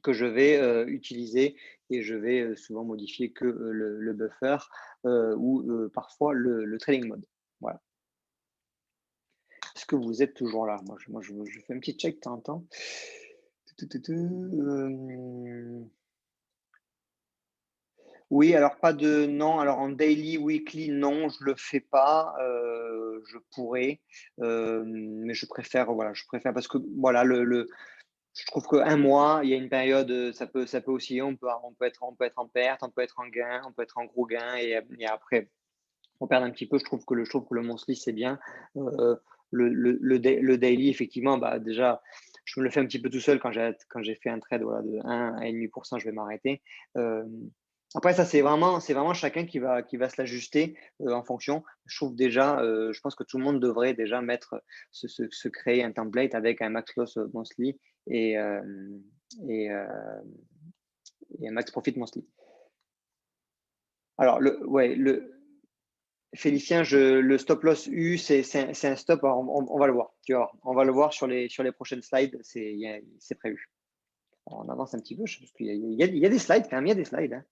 que je vais utiliser et je vais souvent modifier que le buffer ou parfois le trading mode. Voilà. Est-ce que vous êtes toujours là? Moi, je fais un petit check de temps en temps. Oui, alors pas de non. Alors en daily, weekly, non, je le fais pas. Je pourrais, mais je préfère parce que voilà, je trouve qu'un mois, il y a une période, ça peut osciller. On peut être en perte, on peut être en gain, on peut être en gros gain et après on perd un petit peu. Je trouve que le monthly, c'est bien. Le daily, effectivement, déjà, je me le fais un petit peu tout seul quand j'ai fait un trade voilà, de 1 à 1,5%, je vais m'arrêter. Après, ça, c'est vraiment chacun qui va se l'ajuster en fonction. Je trouve déjà, je pense que tout le monde devrait déjà se créer un template avec un max loss monthly et, euh, et, euh, et un max profit monthly. Alors, Félicien, le stop loss U, c'est un stop. Alors, on va le voir. Tu vois, on va le voir sur les prochaines slides. C'est prévu. Alors, on avance un petit peu parce qu'il y a des slides quand même. Il y a des slides. Hein.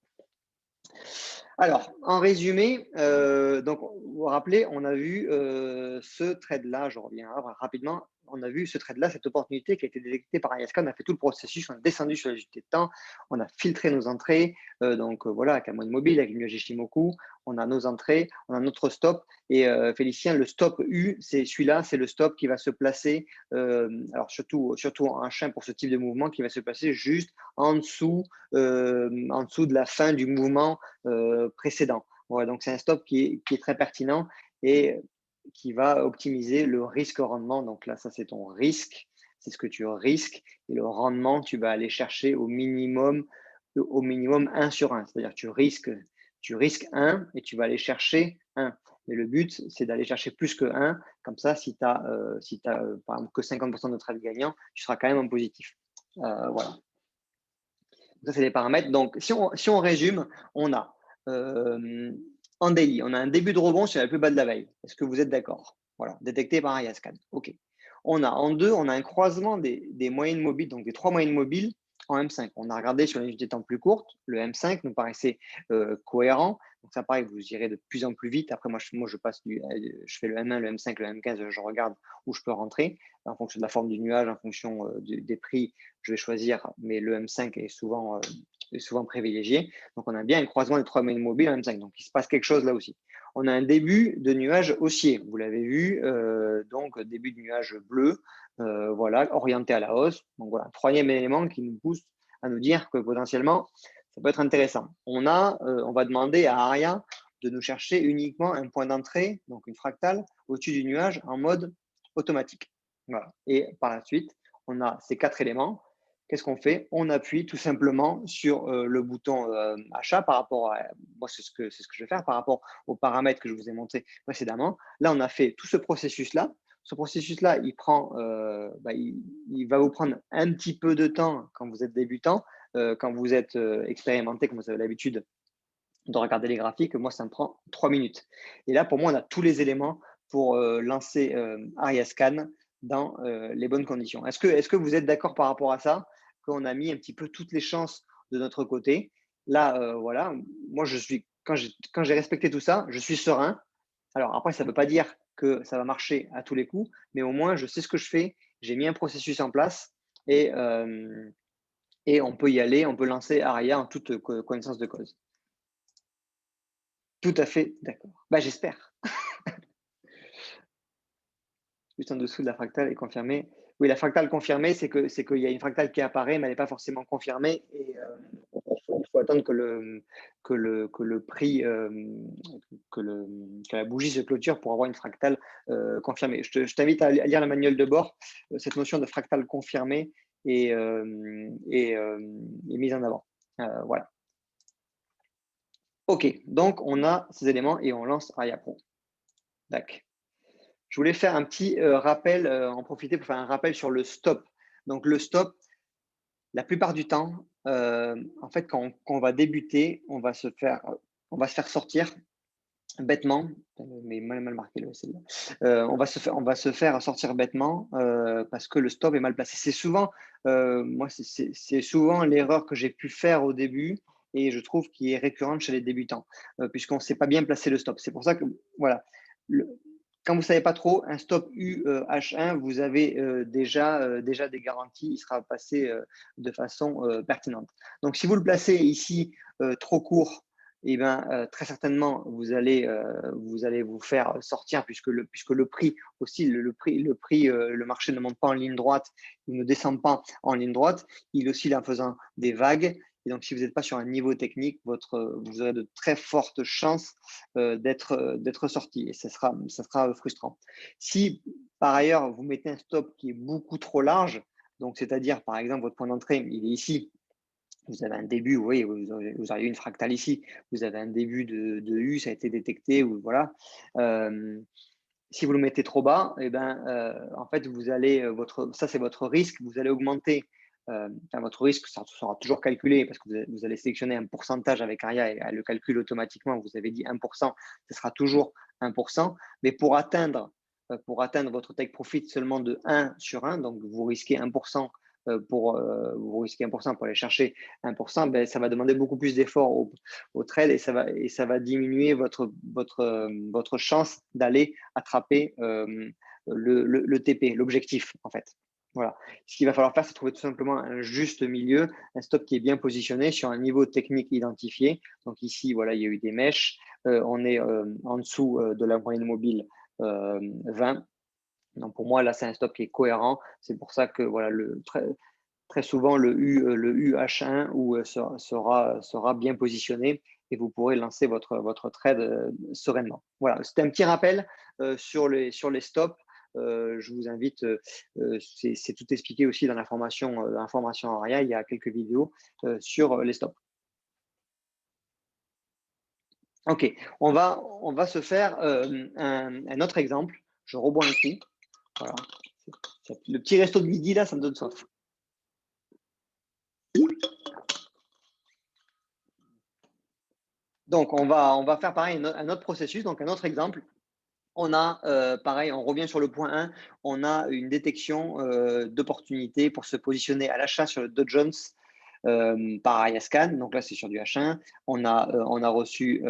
Alors, en résumé, donc vous vous rappelez, on a vu ce trade-là. Je reviens rapidement. On a vu ce trade-là, cette opportunité qui a été détectée par Ayaska. On a fait tout le processus, on a descendu sur les unités de temps, on a filtré nos entrées. Voilà, avec un mode mobile, avec le nuage Ishimoku, on a nos entrées, on a notre stop. Et Félicien, le stop U, c'est celui-là, c'est le stop qui va se placer, alors surtout en H1 pour ce type de mouvement, qui va se placer juste en dessous de la fin du mouvement précédent. Voilà, donc c'est un stop qui est très pertinent et qui va optimiser le risque au rendement. Donc là, ça c'est ton risque, c'est ce que tu risques et le rendement, tu vas aller chercher au minimum 1 sur 1. C'est-à-dire tu risques 1 et tu vas aller chercher 1. Mais le but, c'est d'aller chercher plus que 1. Comme ça, si tu as, par exemple que 50% de trade gagnant, tu seras quand même en positif. Voilà. Ça, c'est les paramètres. Donc, si on résume, on a en daily. On a un début de rebond sur la plus bas de la veille. Est-ce que vous êtes d'accord? Voilà, détecté par Ariascan. OK. On a en deux, on a un croisement des moyennes mobiles, donc des trois moyennes mobiles en M5. On a regardé sur les unités de temps plus courtes. Le M5 nous paraissait cohérent. Donc ça, pareil, vous irez de plus en plus vite. Après, moi, je passe je fais le M1, le M5, le M15, je regarde où je peux rentrer en fonction de la forme du nuage, en fonction des prix. Je vais choisir, mais le M5 est souvent privilégié. Donc, on a bien un croisement des trois moyennes mobiles en M5. Donc, il se passe quelque chose là aussi. On a un début de nuage haussier. Vous l'avez vu, donc début de nuage bleu, voilà, orienté à la hausse. Donc voilà, troisième élément qui nous pousse à nous dire que potentiellement, ça peut être intéressant. On va demander à Aria de nous chercher uniquement un point d'entrée, donc une fractale, au-dessus du nuage en mode automatique. Voilà. Et par la suite, on a ces quatre éléments. Qu'est-ce qu'on fait? On appuie tout simplement sur le bouton achat par rapport à, moi c'est ce que je vais faire par rapport aux paramètres que je vous ai montrés précédemment. Là, on a fait tout ce processus-là. Ce processus-là, il va vous prendre un petit peu de temps quand vous êtes débutant. Quand vous êtes expérimenté, comme vous avez l'habitude de regarder les graphiques, moi, ça me prend 3 minutes. Et là, pour moi, on a tous les éléments pour lancer Ariascan dans les bonnes conditions. Est-ce que vous êtes d'accord par rapport à ça, qu'on a mis un petit peu toutes les chances de notre côté? Là, voilà, moi, quand j'ai respecté tout ça, je suis serein. Alors après, ça ne veut pas dire que ça va marcher à tous les coups, mais au moins, je sais ce que je fais, j'ai mis un processus en place et, et on peut y aller, on peut lancer Aria en toute connaissance de cause. Tout à fait d'accord. Bah, j'espère. Juste en dessous de la fractale est confirmée. Oui, la fractale confirmée, c'est qu'il y a une fractale qui apparaît, mais elle n'est pas forcément confirmée. Et il faut attendre que le prix, que la bougie se clôture pour avoir une fractale confirmée. Je t'invite à lire la manuel de bord. Cette notion de fractale confirmée est mise en avant. Voilà. OK, donc on a ces éléments et on lance Aria Pro. D'accord. Je voulais faire un petit rappel, en profiter pour faire un rappel sur le stop. Donc le stop, la plupart du temps, en fait, quand on va débuter, on va se faire sortir bêtement, mais mal marqué là, celle-là. On va se faire sortir bêtement parce que le stop est mal placé. C'est souvent, moi, c'est souvent l'erreur que j'ai pu faire au début et je trouve qui est récurrente chez les débutants, puisqu'on ne sait pas bien placer le stop. C'est pour ça que, voilà, quand vous ne savez pas trop, un stop UH1, vous avez déjà des garanties, il sera passé de façon pertinente. Donc, si vous le placez ici trop court, eh ben, très certainement, vous allez vous faire sortir puisque le prix aussi, le marché ne monte pas en ligne droite, il ne descend pas en ligne droite, il oscille en faisant des vagues. Et donc, si vous n'êtes pas sur un niveau technique, vous aurez de très fortes chances d'être sorti et ça sera frustrant. Si par ailleurs, vous mettez un stop qui est beaucoup trop large, donc c'est-à-dire par exemple votre point d'entrée, il est ici, vous avez un début, oui, vous auriez une fractale ici, vous avez un début de U, ça a été détecté, ou voilà. Si vous le mettez trop bas, eh ben, en fait, vous allez, ça c'est votre risque, vous allez augmenter, votre risque ça sera toujours calculé parce que vous allez sélectionner un pourcentage avec Aria et elle le calcule automatiquement, vous avez dit 1%, ce sera toujours 1%, mais pour atteindre votre take profit seulement de 1 sur 1, donc vous risquez 1% vous risquez 1% pour aller chercher 1%, ben, ça va demander beaucoup plus d'efforts au trade et ça va diminuer votre chance d'aller attraper le TP, l'objectif en fait. Voilà. Ce qu'il va falloir faire, c'est trouver tout simplement un juste milieu, un stop qui est bien positionné sur un niveau technique identifié. Donc ici, voilà, il y a eu des mèches. On est en dessous de la moyenne mobile 20. Donc pour moi, là, c'est un stop qui est cohérent. C'est pour ça que voilà, très souvent, le UH1 sera bien positionné et vous pourrez lancer votre trade sereinement. Voilà, c'était un petit rappel sur les stops. Je vous invite, c'est tout expliqué aussi dans la formation Aria. Il y a quelques vidéos sur les stops. OK, on va se faire un autre exemple. Je rebois un coup. Voilà. Le petit resto de midi, là, ça me donne soif. Donc, on va faire pareil, un autre processus, donc un autre exemple. On a, pareil, on revient sur le point 1, on a une détection d'opportunité pour se positionner à l'achat sur le Dow Jones par Ariascan. Donc là, c'est sur du H1. On a reçu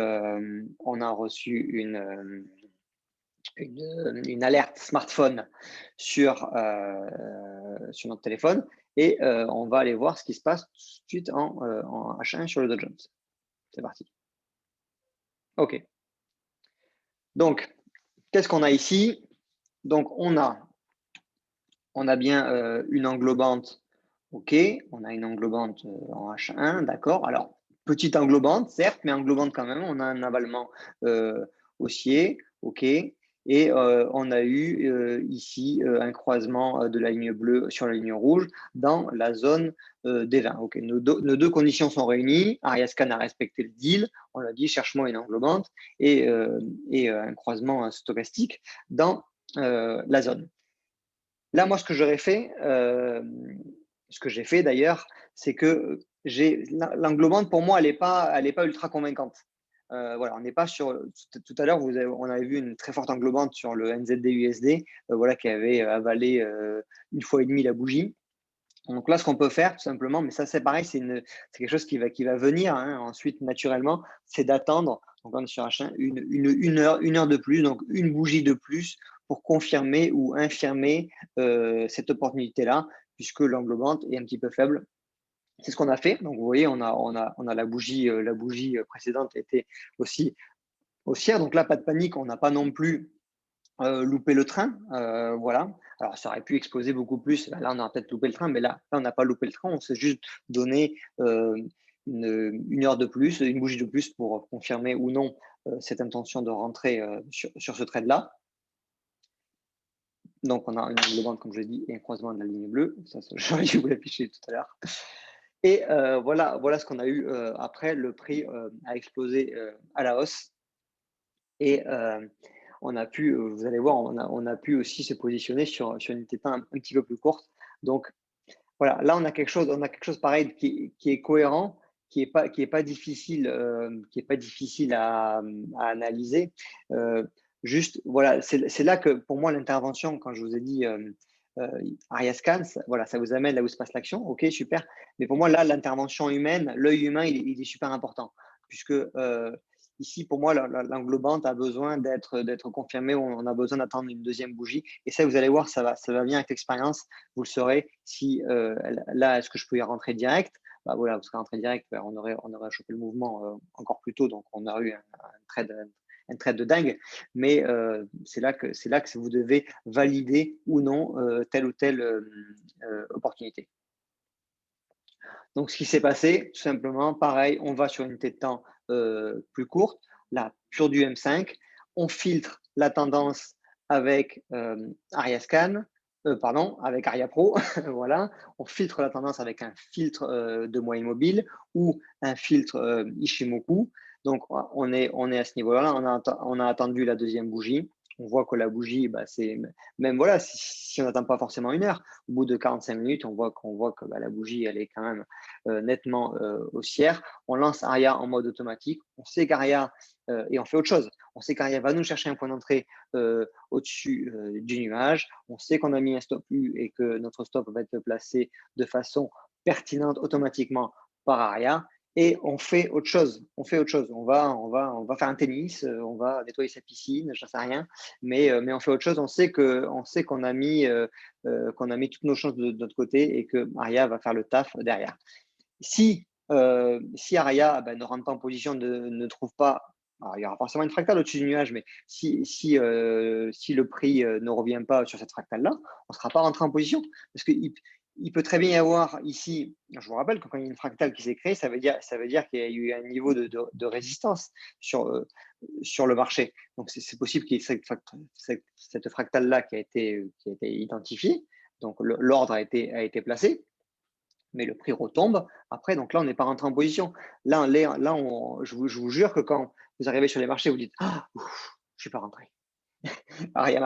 une alerte smartphone sur notre téléphone et on va aller voir ce qui se passe tout de suite en H1 sur le Dow Jones. C'est parti. OK. Donc, qu'est-ce qu'on a ici? Donc, on a bien une englobante. OK, on a une englobante en H1, d'accord. Alors, petite englobante, certes, mais englobante quand même. On a un avalement haussier, OK. Et on a eu ici un croisement de la ligne bleue sur la ligne rouge dans la zone des 20. OK, nos deux conditions sont réunies. Ariascan a respecté le deal. On l'a dit, cherche-moi une englobante et un croisement stochastique dans la zone. Là, moi, ce que j'aurais fait, ce que j'ai fait d'ailleurs, c'est que l'englobante, pour moi, elle n'est pas ultra convaincante. Voilà, on n'est pas sur. Tout à l'heure, on avait vu une très forte englobante sur le NZD-USD, voilà, qui avait avalé une fois et demie la bougie. Donc là, ce qu'on peut faire, tout simplement, mais ça, c'est pareil, c'est quelque chose qui va venir ensuite naturellement, c'est d'attendre. Donc, on est sur H1, une heure de plus, donc une bougie de plus pour confirmer ou infirmer cette opportunité-là, puisque l'englobante est un petit peu faible. C'est ce qu'on a fait. Donc, vous voyez, on a la bougie précédente était aussi haussière. Donc là, pas de panique, on n'a pas non plus louper le train, voilà. Alors, ça aurait pu exploser beaucoup plus. Là, on aurait peut-être loupé le train, mais là, on n'a pas loupé le train. On s'est juste donné une heure de plus, une bougie de plus pour confirmer ou non cette intention de rentrer sur ce trade-là. Donc, on a une englobante, comme je l'ai dit, et un croisement de la ligne bleue. Ça, j'aurais dû vous l'afficher tout à l'heure. Et voilà ce qu'on a eu après. Le prix a explosé à la hausse. Et on a pu, vous allez voir, on a pu aussi se positionner sur une unité un petit peu plus courte. Donc voilà, là on a quelque chose pareil qui est cohérent, qui est pas difficile, à analyser. Juste voilà, c'est là que pour moi l'intervention, quand je vous ai dit Ariascan, voilà, ça vous amène là où se passe l'action. Ok, super. Mais pour moi là, l'intervention humaine, l'œil humain, il est super important puisque ici, pour moi, l'englobante a besoin d'être confirmée. On a besoin d'attendre une deuxième bougie. Et ça, vous allez voir, ça va bien avec l'expérience. Vous le saurez. Si là, est-ce que je peux y rentrer direct? Bah voilà, vous serez rentré direct, on aurait chopé le mouvement encore plus tôt, donc on aurait eu un trade de dingue. Mais c'est là que vous devez valider ou non telle ou telle opportunité. Donc, ce qui s'est passé, tout simplement, pareil, on va sur une unité de temps plus courte, là, sur du M5, on filtre la tendance avec Ariascan, pardon, avec Aria Pro, voilà, on filtre la tendance avec un filtre de moyenne mobile ou un filtre Ishimoku. Donc, on est à ce niveau-là, on a attendu la deuxième bougie. On voit que la bougie, bah, c'est même voilà, si on n'attend pas forcément une heure, au bout de 45 minutes, on voit que bah, la bougie, elle est quand même nettement haussière. On lance Aria en mode automatique. On sait qu'Aria, et on fait autre chose. On sait qu'Aria va nous chercher un point d'entrée au-dessus du nuage. On sait qu'on a mis un stop U et que notre stop va être placé de façon pertinente automatiquement par Aria. Et on fait autre chose. On va faire un tennis, on va nettoyer sa piscine, je ne sais rien, mais on fait autre chose. On sait qu'on a mis toutes nos chances de notre côté et que Aria va faire le taf derrière. Si Aria ne rentre pas en position, ne trouve pas, alors, il y aura forcément une fractale au-dessus du nuage, mais si le prix ne revient pas sur cette fractale-là, on ne sera pas rentré en position. Parce qu'il peut très bien y avoir ici, je vous rappelle que quand il y a une fractale qui s'est créée, ça veut dire qu'il y a eu un niveau de résistance sur le marché. Donc c'est possible qu'il y ait cette fractale-là qui a été identifiée. Donc l'ordre a été placé, mais le prix retombe. Après, donc là, on n'est pas rentré en position. Là, je vous jure que quand vous arrivez sur les marchés, vous dites ah, je ne suis pas rentré. Rien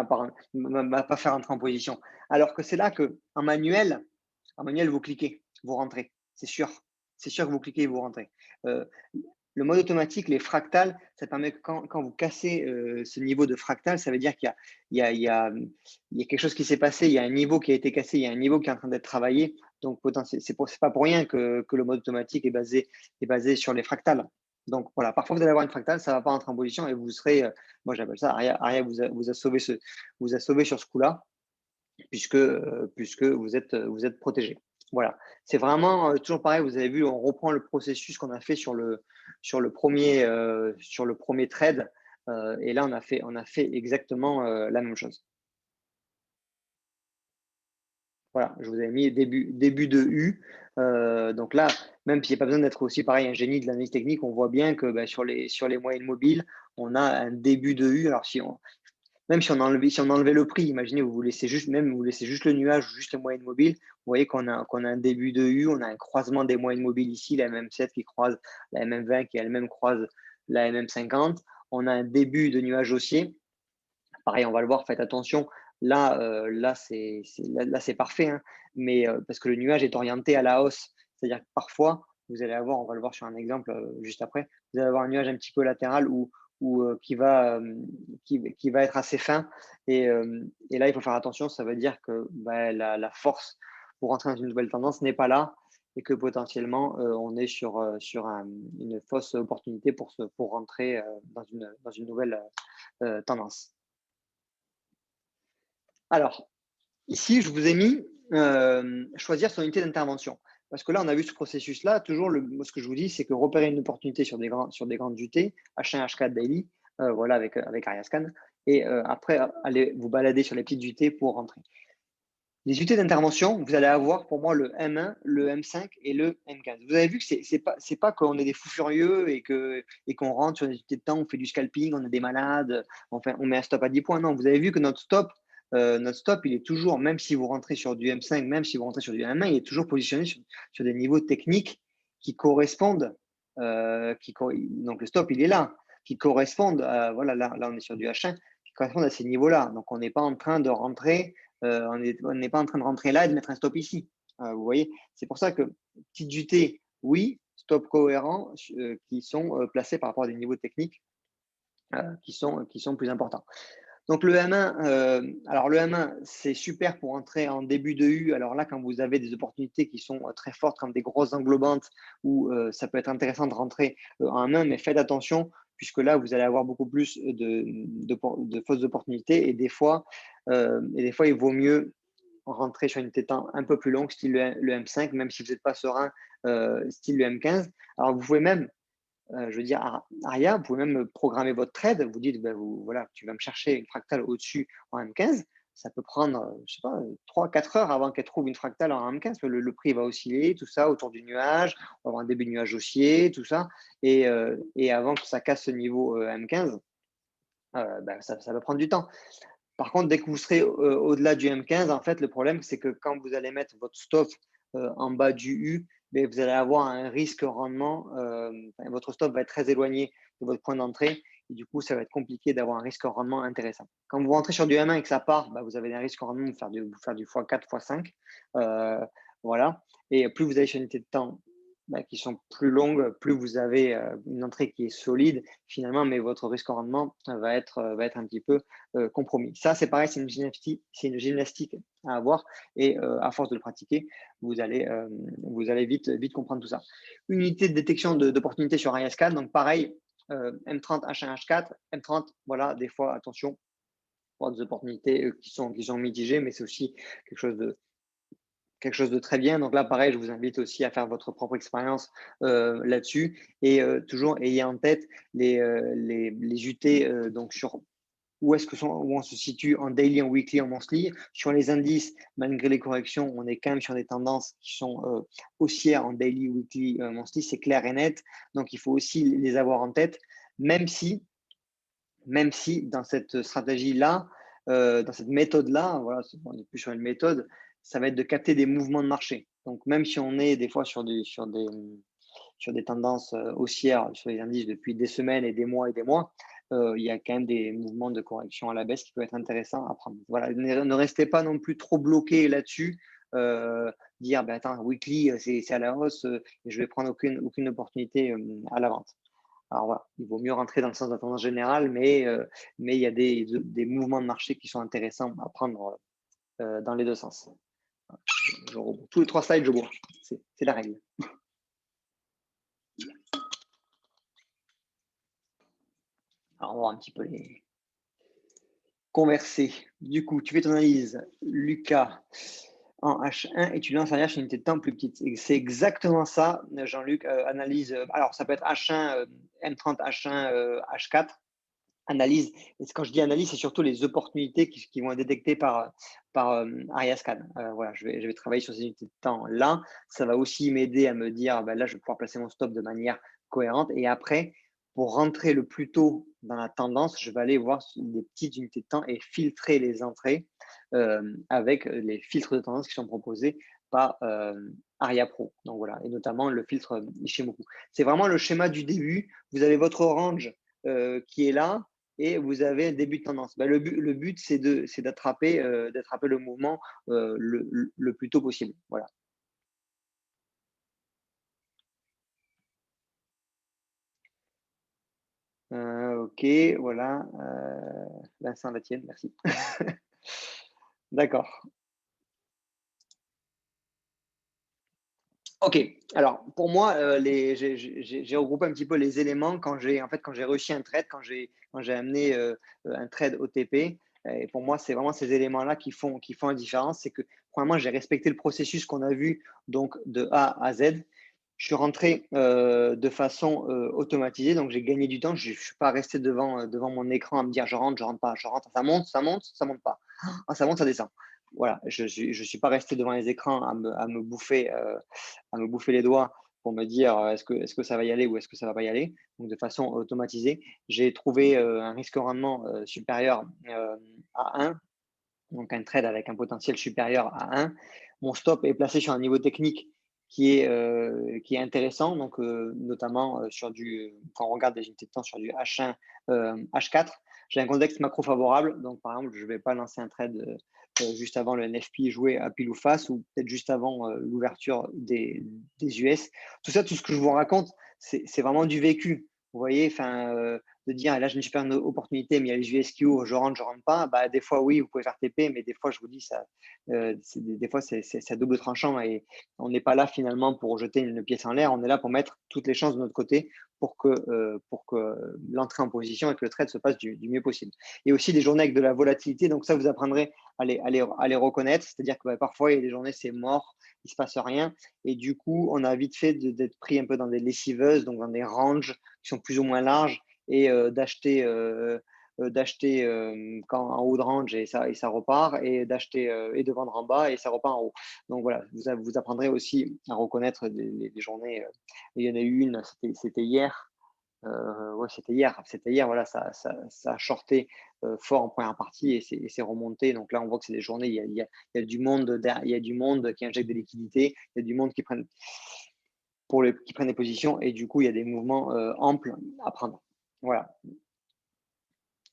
m'a pas fait rentrer en position. Alors que c'est là qu'en manuel, vous cliquez, vous rentrez. C'est sûr. C'est sûr que vous cliquez et vous rentrez. le mode automatique, les fractales, ça permet que quand vous cassez ce niveau de fractal, ça veut dire qu'il y a, il y a, il y a quelque chose qui s'est passé, il y a un niveau qui a été cassé, il y a un niveau qui est en train d'être travaillé. Donc, c'est pas pour rien que le mode automatique est basé sur les fractales. Donc, voilà, parfois vous allez avoir une fractale, ça ne va pas entrer en position et vous serez, moi j'appelle ça, Aria vous a sauvé, vous a sauvé sur ce coup-là, puisque vous êtes protégé. Voilà, c'est vraiment toujours pareil. Vous avez vu, on reprend le processus qu'on a fait sur le premier trade. Et là, on a fait exactement la même chose. Voilà, je vous avais mis début de U. Donc là, même s'il n'y a pas besoin d'être aussi pareil, un génie de l'analyse technique, on voit bien que sur les moyennes mobiles, on a un début de U. Alors, même si on enlevait le prix, imaginez, vous laissez juste le nuage ou juste les moyennes mobiles, vous voyez qu'on a un début de U, on a un croisement des moyennes mobiles ici, la MM7 qui croise la MM20 qui elle-même croise la MM50. On a un début de nuage haussier. Pareil, on va le voir, faites attention. Là, c'est parfait, hein, mais parce que le nuage est orienté à la hausse. C'est-à-dire que parfois, vous allez avoir, on va le voir sur un exemple juste après, vous allez avoir un nuage un petit peu latéral qui va être assez fin. Et là, il faut faire attention. Ça veut dire que la force pour rentrer dans une nouvelle tendance n'est pas là et que potentiellement, on est sur une fausse opportunité pour rentrer dans une nouvelle tendance. Alors, ici, je vous ai mis choisir son unité d'intervention. Parce que là, on a vu ce processus-là. Toujours, ce que je vous dis, c'est que repérer une opportunité sur des grandes UT, H1, H4 daily, voilà, avec Ariascan. Et après, allez vous balader sur les petites UT pour rentrer. Les unités d'intervention, vous allez avoir pour moi le M1, le M5 et le M15. Vous avez vu que c'est pas qu'on est des fous furieux et qu'on rentre sur des unités de temps, on fait du scalping, on est des malades, enfin, on met un stop à 10 points. Non, vous avez vu que notre stop, il est toujours, même si vous rentrez sur du M5, même si vous rentrez sur du M1, il est toujours positionné sur des niveaux techniques qui correspondent. Donc le stop, il est là, qui correspondent voilà, là, on est sur du H1, qui correspondent à ces niveaux-là. Donc on n'est pas en train de rentrer on n'est pas en train de rentrer là et de mettre un stop ici. Vous voyez, c'est pour ça que petite UT, oui, stop cohérent qui sont placés par rapport à des niveaux techniques qui sont plus importants. Donc le M1, alors le M1, c'est super pour entrer en début de U. Alors là, quand vous avez des opportunités qui sont très fortes, comme des grosses englobantes, où ça peut être intéressant de rentrer en M1, mais faites attention, puisque là, vous allez avoir beaucoup plus de fausses opportunités. Et des fois, il vaut mieux rentrer sur une tête un peu plus longue, style le M5, même si vous n'êtes pas serein, style le M15. Alors vous pouvez même je veux dire, Aria, vous pouvez même programmer votre trade. Vous dites, voilà, tu vas me chercher une fractale au-dessus en M15. Ça peut prendre, je sais pas, 3-4 heures avant qu'elle trouve une fractale en M15. Le prix va osciller, tout ça, autour du nuage. On va avoir un début de nuage haussier, tout ça. Et avant que ça casse ce niveau M15, ça va prendre du temps. Par contre, dès que vous serez au-delà du M15, en fait, le problème, c'est que quand vous allez mettre votre stop en bas du U, vous allez avoir un risque rendement. Votre stop va être très éloigné de votre point d'entrée et du coup, ça va être compliqué d'avoir un risque rendement intéressant. Quand vous rentrez sur du M1 et que ça part, vous avez un risque rendement de faire du x4, x5. Voilà. Et plus vous avez sur une unité de temps qui sont plus longues, plus vous avez une entrée qui est solide finalement, mais votre risque rendement va être un petit peu compromis. Ça, c'est pareil, c'est une gymnastique à avoir et à force de le pratiquer, vous allez vite comprendre tout ça. Unité de détection d'opportunités sur IS4, donc pareil, M30, H1, H4, M30, voilà, des fois, attention, pour des opportunités qui sont mitigées, mais c'est aussi quelque chose de très bien. Donc là, pareil, je vous invite aussi à faire votre propre expérience là-dessus et toujours ayez en tête les UT donc sur où on se situe en daily, en weekly, en monthly. Sur les indices, malgré les corrections, on est quand même sur des tendances qui sont haussières en daily, weekly, monthly. C'est clair et net. Donc, il faut aussi les avoir en tête, même si dans cette stratégie-là, dans cette méthode-là, voilà, on n'est plus sur une méthode, ça va être de capter des mouvements de marché. Donc, même si on est des fois sur des tendances haussières sur les indices depuis des semaines et des mois, il y a quand même des mouvements de correction à la baisse qui peuvent être intéressants à prendre. Voilà, ne restez pas non plus trop bloqué là-dessus. Dire, attends, weekly, c'est à la hausse et je vais prendre aucune opportunité à la vente. Alors voilà, il vaut mieux rentrer dans le sens de la tendance générale, mais il y a des mouvements de marché qui sont intéressants à prendre dans les deux sens. Tous les 3 slides, je bois. C'est la règle. Alors, on va voir un petit peu les converser. Du coup, tu fais ton analyse, Lucas, en H1 et tu lances derrière sur une unité de temps plus petite. C'est exactement ça, Jean-Luc. Analyse, alors ça peut être H1, M30, H1, H4. Analyse. Et quand je dis analyse, c'est surtout les opportunités qui vont être détectées par Ariascan. Voilà, je vais travailler sur ces unités de temps-là. Ça va aussi m'aider à me dire, ben là, je vais pouvoir placer mon stop de manière cohérente. Et après, pour rentrer le plus tôt dans la tendance, je vais aller voir des petites unités de temps et filtrer les entrées avec les filtres de tendance qui sont proposés par Aria Pro. Donc voilà, et notamment le filtre Ishimoku. C'est vraiment le schéma du début. Vous avez votre range qui est là et vous avez un début de tendance. Ben, le but c'est d'attraper le mouvement le plus tôt possible. Voilà. Ok, voilà. Vincent Latienne, merci. D'accord. Ok, alors pour moi, j'ai regroupé un petit peu les éléments quand j'ai réussi un trade, quand j'ai amené un trade OTP. Et pour moi, c'est vraiment ces éléments-là qui font la différence. C'est que, premièrement, j'ai respecté le processus qu'on a vu donc de A à Z. Je suis rentré de façon automatisée, donc j'ai gagné du temps. Je ne suis pas resté devant mon écran à me dire je rentre pas, je rentre, ça monte pas. Ah, ça monte, ça descend. Voilà, je suis pas resté devant les écrans à me bouffer les doigts pour me dire est-ce que ça va y aller ou est-ce que ça va pas y aller. Donc de façon automatisée, j'ai trouvé un risque rendement supérieur à 1, donc un trade avec un potentiel supérieur à 1. Mon stop est placé sur un niveau technique qui est intéressant, donc notamment quand on regarde des unités de temps sur du H1, H4. J'ai un contexte macro favorable, donc par exemple, je ne vais pas lancer un trade juste avant le NFP joué à pile ou face, ou peut-être juste avant l'ouverture des US. Tout ça, tout ce que je vous raconte, c'est vraiment du vécu. Vous voyez, de dire là, j'ai une super opportunité, mais il y a les USQ, je rentre pas. Bah, des fois, oui, vous pouvez faire TP, mais des fois, je vous dis, des fois, c'est à double tranchant et on n'est pas là finalement pour jeter une pièce en l'air. On est là pour mettre toutes les chances de notre côté pour que l'entrée en position et que le trade se passe du mieux possible. Et aussi des journées avec de la volatilité. Donc, ça, vous apprendrez à les reconnaître. C'est-à-dire que parfois, il y a des journées, c'est mort, il ne se passe rien. Et du coup, on a vite fait d'être pris un peu dans des lessiveuses, donc dans des ranges qui sont plus ou moins larges et d'acheter quand en haut de range et ça repart et d'acheter et de vendre en bas et ça repart en haut. Donc voilà, vous apprendrez aussi à reconnaître des journées. Il y en a eu une, c'était hier. Ouais, c'était hier, voilà, ça a shorté fort en première partie et c'est remonté. Donc là, on voit que c'est des journées, il y a du monde il y a du monde qui injecte des liquidités, il y a du monde qui prennent des positions et du coup, il y a des mouvements amples à prendre. Voilà.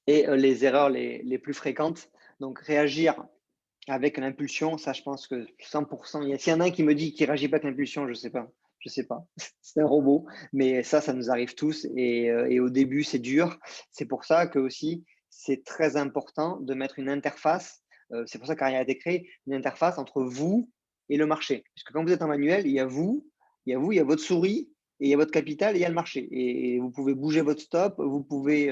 Et les erreurs les plus fréquentes, donc réagir avec l'impulsion, ça, je pense que 100%. S'il y en a un qui me dit qu'il ne réagit pas avec l'impulsion, je ne sais pas. Je sais pas. C'est un robot. Mais ça nous arrive tous. Et au début, c'est dur. C'est pour ça que aussi, c'est très important de mettre une interface. C'est pour ça qu'Aria a été créé, une interface entre vous et le marché. Parce que quand vous êtes en manuel, il y a votre souris, et il y a votre capital et il y a le marché. Et vous pouvez bouger votre stop, vous pouvez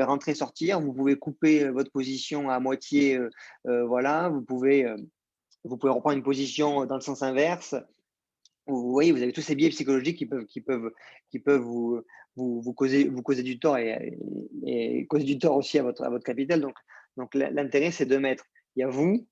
rentrer, sortir, vous pouvez couper votre position à moitié. Voilà, vous pouvez reprendre une position dans le sens inverse. Vous voyez, vous avez tous ces biais psychologiques qui peuvent vous causer du tort et causer du tort aussi à votre capital. Donc l'intérêt, c'est de mettre, il y a vous,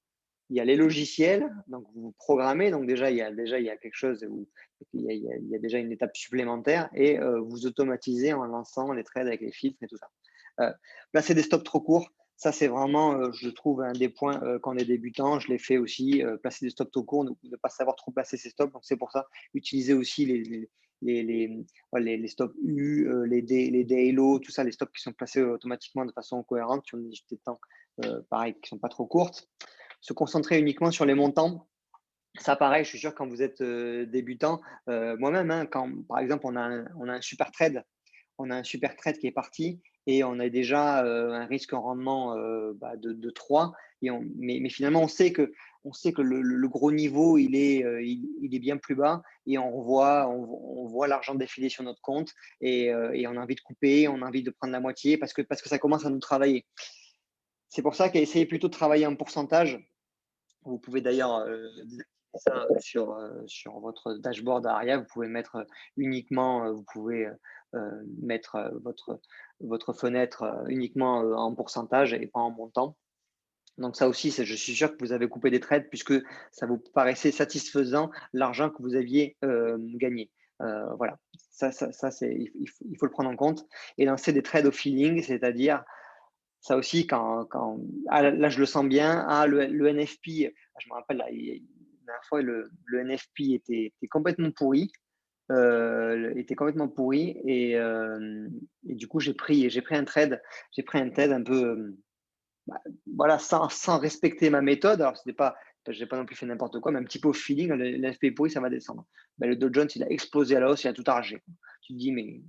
il y a les logiciels, donc vous programmez, donc déjà il y a quelque chose où il y a déjà une étape supplémentaire et vous automatisez en lançant les trades avec les filtres et tout ça. Placer des stops trop courts, ça c'est vraiment, je trouve, un des points quand on est débutant. Je l'ai fait aussi, placer des stops trop courts, ne pas savoir trop placer ses stops. Donc c'est pour ça, utiliser aussi les stops U, les day low, tout ça, les stops qui sont placés automatiquement de façon cohérente sur des unités de temps, pareil, qui ne sont pas trop courtes. Se concentrer uniquement sur les montants. Ça, pareil, je suis sûr, quand vous êtes débutant, moi-même, hein, quand par exemple on a un super trade on a un super trade qui est parti et on a déjà un risque en rendement de 3. Mais finalement, on sait que le gros niveau, il est bien plus bas et on voit l'argent défiler sur notre compte et on a envie de couper, on a envie de prendre la moitié parce que ça commence à nous travailler. C'est pour ça qu'essayer plutôt de travailler en pourcentage. Vous pouvez d'ailleurs désactiver ça sur votre dashboard Aria. Vous pouvez mettre uniquement, vous pouvez mettre votre fenêtre uniquement en pourcentage et pas en montant. Donc ça aussi, je suis sûr que vous avez coupé des trades puisque ça vous paraissait satisfaisant l'argent que vous aviez gagné. Voilà, il faut le prendre en compte et lancer des trades au feeling, c'est-à-dire ça aussi, là, je le sens bien. Le NFP, je me rappelle, là, la dernière fois, le NFP était complètement pourri. Et du coup, j'ai pris un trade. J'ai pris un trade un peu, voilà, sans respecter ma méthode. Alors, je n'ai pas non plus fait n'importe quoi, mais un petit peu au feeling. Le NFP est pourri, ça va descendre. Ben, le Dow Jones, il a explosé à la hausse, il a tout arraché. Tu te dis, mais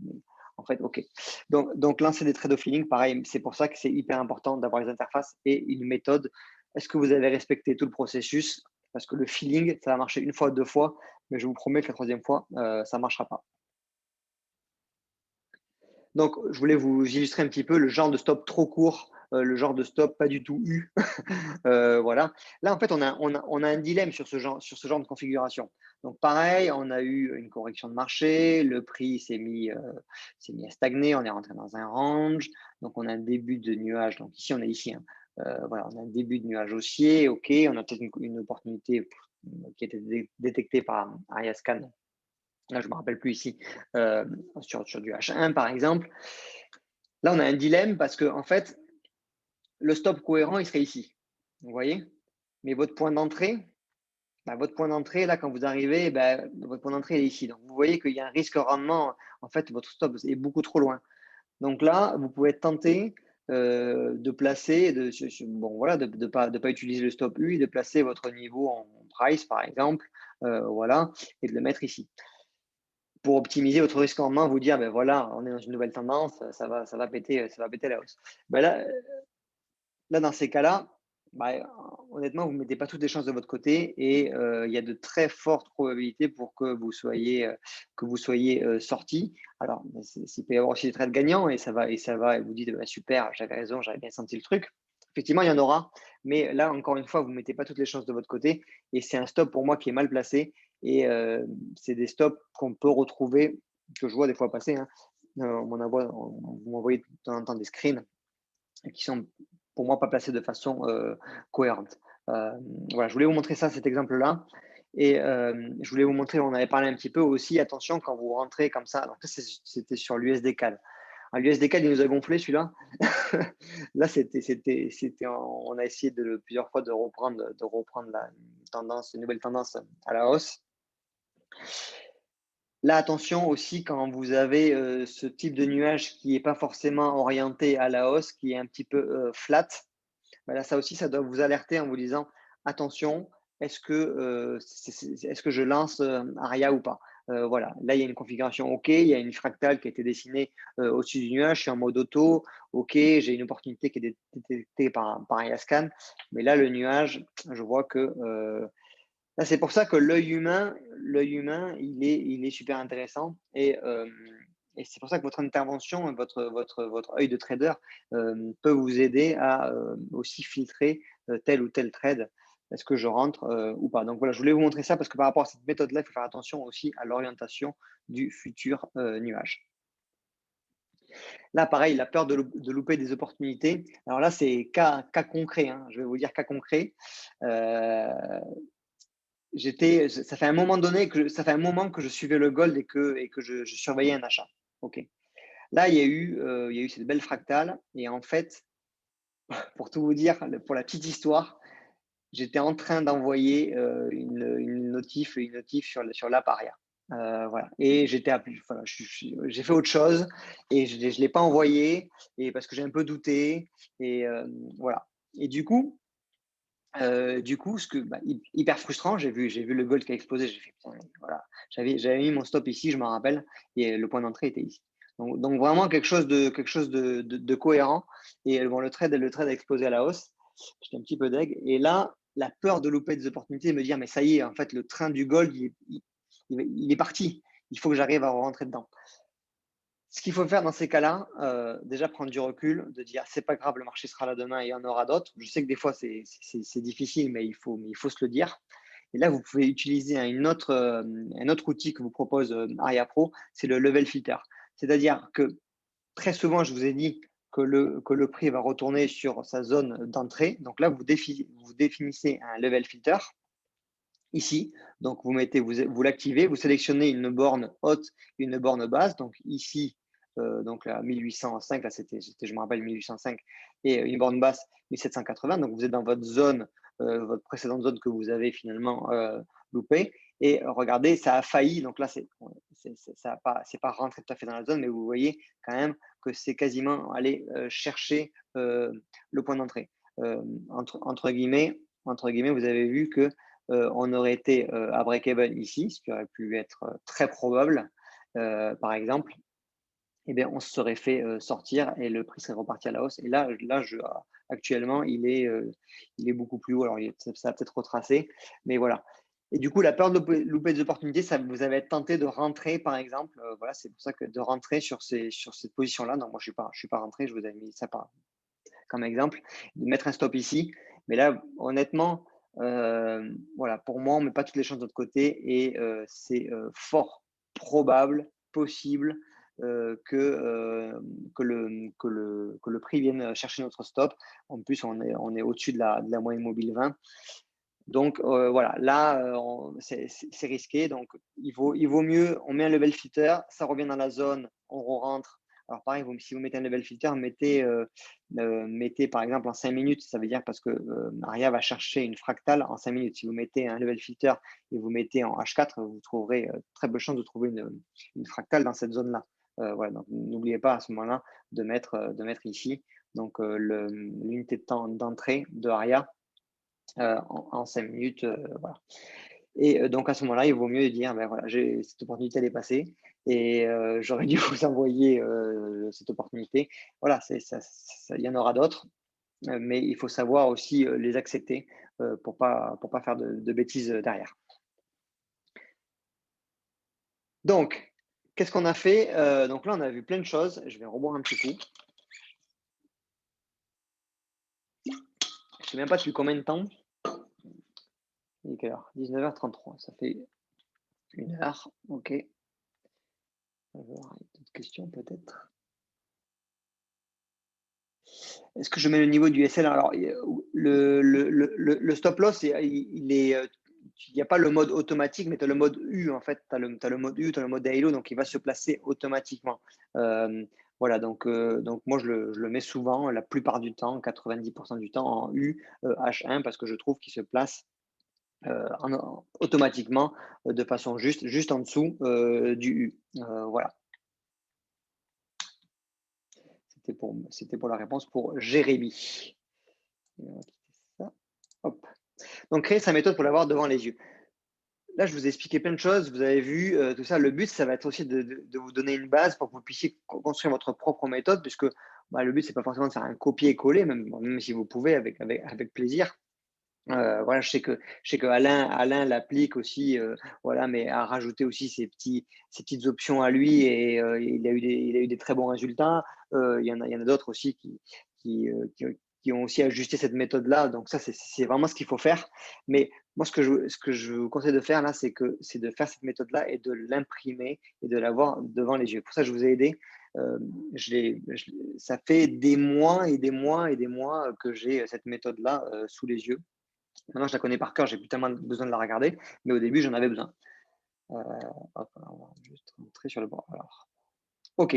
en fait, OK. Donc, lancer des trades au feeling, pareil, c'est pour ça que c'est hyper important d'avoir les interfaces et une méthode. Est-ce que vous avez respecté tout le processus? Parce que le feeling, ça va marcher une fois, deux fois, mais je vous promets que la troisième fois, ça ne marchera pas. Donc, je voulais vous illustrer un petit peu le genre de stop trop court, le genre de stop pas du tout U. Voilà. Là, en fait, on a un dilemme sur ce genre de configuration. Donc, pareil, on a eu une correction de marché, le prix s'est mis à stagner, on est rentré dans un range. Donc, on a un début de nuage. Donc, ici, on est ici. Hein. Voilà, on a un début de nuage haussier. OK, on a peut-être une opportunité qui a été détectée par Ariascan. Là, je ne me rappelle plus ici, sur du H1 par exemple. Là, on a un dilemme parce que en fait, le stop cohérent, il serait ici. Vous voyez? Mais votre point d'entrée, là, quand vous arrivez, votre point d'entrée est ici. Donc, vous voyez qu'il y a un risque rendement. En fait, votre stop est beaucoup trop loin. Donc là, vous pouvez être tenté de placer, voilà, de pas utiliser le stop U, de placer votre niveau en price, par exemple, voilà, et de le mettre ici. Pour optimiser votre risque en main, vous dire, ben voilà, on est dans une nouvelle tendance, ça va péter la hausse. Là, dans ces cas-là, honnêtement, vous ne mettez pas toutes les chances de votre côté et il y a de très fortes probabilités pour que vous soyez sorti. Alors, il peut y avoir aussi des trades gagnants et ça va, et vous dites, super, j'avais raison, j'avais bien senti le truc. Effectivement, il y en aura, mais là, encore une fois, vous ne mettez pas toutes les chances de votre côté et c'est un stop pour moi qui est mal placé et c'est des stops qu'on peut retrouver, que je vois des fois passer. Hein. Vous m'envoyez de temps en temps des screens qui sont pour moi pas placés de façon cohérente. Voilà, je voulais vous montrer ça, cet exemple-là. Et je voulais vous montrer, on avait parlé un petit peu aussi, attention quand vous rentrez comme ça. Donc ça, c'était sur l'USD-CAD. L'USD-CAD, il nous a gonflé celui-là. Là, on a essayé plusieurs fois de reprendre la tendance, une nouvelle tendance à la hausse. Là, attention aussi quand vous avez ce type de nuage qui n'est pas forcément orienté à la hausse, qui est un petit peu flat. Là, ça aussi, ça doit vous alerter en vous disant attention, est-ce que je lance Aria ou pas? Voilà, là, il y a une configuration OK, il y a une fractale qui a été dessinée au-dessus du nuage, je suis en mode auto, OK, j'ai une opportunité qui est détectée par Ariascan, mais là, le nuage, je vois que là, c'est pour ça que l'œil humain, il est super intéressant et c'est pour ça que votre intervention, votre œil de trader peut vous aider à aussi filtrer tel ou tel trade. Est-ce que je rentre ou pas? Donc voilà, je voulais vous montrer ça parce que par rapport à cette méthode-là, il faut faire attention aussi à l'orientation du futur nuage. Là, pareil, la peur de louper des opportunités. Alors là, c'est cas concret. Hein. Je vais vous dire cas concret. Ça fait un moment que je suivais le gold et que je surveillais un achat. OK. Là, il y a eu cette belle fractale et en fait, pour tout vous dire, pour la petite histoire, j'étais en train d'envoyer une notif sur l'app Aria. Voilà. Et voilà, j'ai fait autre chose et je ne l'ai pas envoyé et parce que j'ai un peu douté et voilà. Et hyper frustrant, j'ai vu le gold qui a explosé, j'ai fait putain, voilà, j'avais mis mon stop ici, je me rappelle, et le point d'entrée était ici. Donc vraiment quelque chose de cohérent. Et bon, le trade a explosé à la hausse. J'étais un petit peu deg. Et là, la peur de louper des opportunités, me dire, mais ça y est, en fait, le train du gold, il est parti. Il faut que j'arrive à rentrer dedans. Ce qu'il faut faire dans ces cas-là, déjà prendre du recul, de dire c'est pas grave, le marché sera là demain et il y en aura d'autres. Je sais que des fois c'est difficile, mais il faut se le dire. Et là, vous pouvez utiliser un autre outil que vous propose Aria Pro, c'est le level filter. C'est-à-dire que très souvent, je vous ai dit que le prix va retourner sur sa zone d'entrée. Donc là, vous définissez un level filter ici. Donc vous l'activez, vous sélectionnez une borne haute, une borne basse. Donc ici, donc là 1805, là c'était, je me rappelle 1805, et une borne basse 1780. Donc vous êtes dans votre zone, votre précédente zone que vous avez finalement loupée. Et regardez, ça a failli. Donc là, c'est pas rentré tout à fait dans la zone, mais vous voyez quand même que c'est quasiment aller chercher le point d'entrée. Entre guillemets, vous avez vu que on aurait été à break-even ici, ce qui aurait pu être très probable, par exemple, eh bien, on se serait fait sortir et le prix serait reparti à la hausse. Et là actuellement, il est beaucoup plus haut. Alors, ça va peut-être retracer, mais voilà. Et du coup, la peur de louper des opportunités, ça vous avez tenté de rentrer, par exemple. Voilà, c'est pour ça que de rentrer sur cette position-là. Non, moi, je suis pas rentré. Je vous avais mis ça comme exemple, de mettre un stop ici. Mais là, honnêtement, voilà, pour moi, on ne met pas toutes les chances de notre côté et c'est fort probable, possible que le prix vienne chercher notre stop. En plus, on est au-dessus de la moyenne mobile 20. Donc voilà, là, c'est risqué. Donc il vaut mieux, on met un level filter, ça revient dans la zone, on rentre. Alors pareil, si vous mettez un level filter, mettez par exemple en 5 minutes, ça veut dire parce que Aria va chercher une fractale en 5 minutes. Si vous mettez un level filter et vous mettez en H4, vous trouverez très bonne chance de trouver une fractale dans cette zone-là. Voilà, donc n'oubliez pas à ce moment-là de mettre ici donc l'unité de temps d'entrée de Aria en 5 minutes. Voilà. Et donc à ce moment-là, il vaut mieux dire, ben voilà, cette opportunité elle est passée et j'aurais dû vous envoyer cette opportunité. Voilà, il y en aura d'autres, mais il faut savoir aussi les accepter pour pas faire de bêtises derrière. Donc, qu'est-ce qu'on a fait? Donc là, on a vu plein de choses. Je vais reboire un petit coup. Je ne sais même pas depuis combien de temps. Il est quelle heure? 19h33. Ça fait 1 heure. OK. Alors, d'autres questions peut-être? Est-ce que je mets le niveau du SL? Alors, le stop loss, il n'y a pas le mode automatique, mais tu as le mode U en fait. Tu as le mode U, tu as le mode Halo, donc il va se placer automatiquement. Voilà, donc moi je le mets souvent, la plupart du temps, 90% du temps en U H1 parce que je trouve qu'il se place automatiquement de façon juste en dessous du U. Voilà. C'était pour la réponse pour Jérémy. Hop. Donc, créer sa méthode pour l'avoir devant les yeux. Là, je vous ai expliqué plein de choses. Vous avez vu tout ça. Le but, ça va être aussi de vous donner une base pour que vous puissiez construire votre propre méthode, puisque le but, c'est pas forcément de faire un copier-coller, même si vous pouvez avec plaisir. Voilà, je sais que Alain l'applique aussi, voilà, mais a rajouté aussi ses petites options à lui et il a eu des très bons résultats. Il y en a d'autres aussi qui ont aussi ajusté cette méthode-là. Donc ça, c'est vraiment ce qu'il faut faire. Mais moi, ce que je vous conseille de faire là, c'est de faire cette méthode-là et de l'imprimer et de l'avoir devant les yeux. Pour ça, je vous ai aidé. Ça fait des mois et des mois et des mois que j'ai cette méthode-là sous les yeux. Maintenant, je la connais par cœur, j'ai plus tellement besoin de la regarder, mais au début, j'en avais besoin. Hop, on va juste rentrer sur le bord. Alors, OK.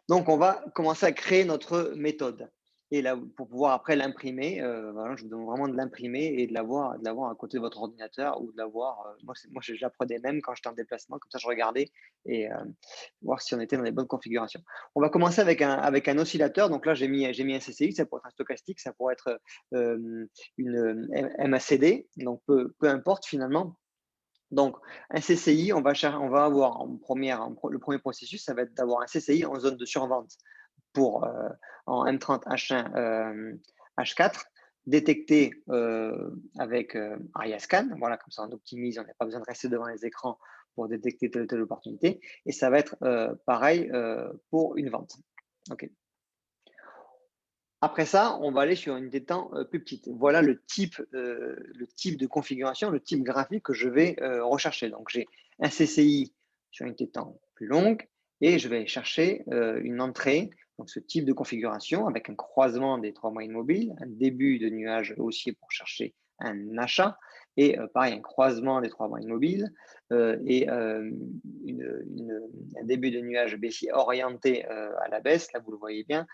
Donc, on va commencer à créer notre méthode. Et là, pour pouvoir après l'imprimer, voilà, je vous demande vraiment de l'imprimer et de l'avoir à côté de votre ordinateur ou de l'avoir. Moi, j'apprenais même quand j'étais en déplacement, comme ça, je regardais et voir si on était dans les bonnes configurations. On va commencer avec un oscillateur. Donc là, j'ai mis un CCI, ça pourrait être un stochastique, ça pourrait être une MACD, donc peu importe finalement. Donc, un CCI, on va avoir le premier processus, ça va être d'avoir un CCI en zone de survente pour, en M30 H1, H4, détecté avec ARIA Scan. Voilà, comme ça on optimise, on n'a pas besoin de rester devant les écrans pour détecter telle ou telle opportunité. Et ça va être pareil pour une vente. OK. Après ça, on va aller sur une unité de temps plus petite. Voilà le type de configuration, le type graphique que je vais rechercher. Donc, j'ai un CCI sur une unité de temps plus longue et je vais chercher une entrée, donc ce type de configuration avec un croisement des trois moyennes mobiles, un début de nuage haussier pour chercher un achat et pareil, un croisement des trois moyennes mobiles et un début de nuage baissier orienté à la baisse, là vous le voyez bien,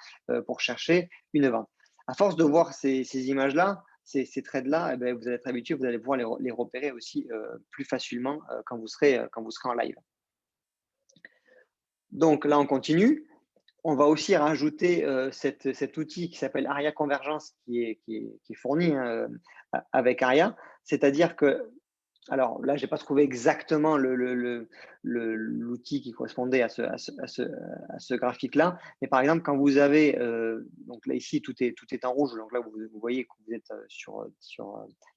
pour chercher une vente. À force de voir ces images-là, ces trades-là, eh ben, vous allez être habitué, vous allez pouvoir les repérer aussi plus facilement quand vous serez en live. Donc là, on continue. On va aussi rajouter cet outil qui s'appelle ARIA Convergence qui est fourni hein, avec ARIA. C'est-à-dire que alors là, j'ai pas trouvé exactement l'outil qui correspondait à ce graphique-là. Mais par exemple, quand vous avez, donc là ici, tout est en rouge. Donc là, vous voyez que vous êtes sur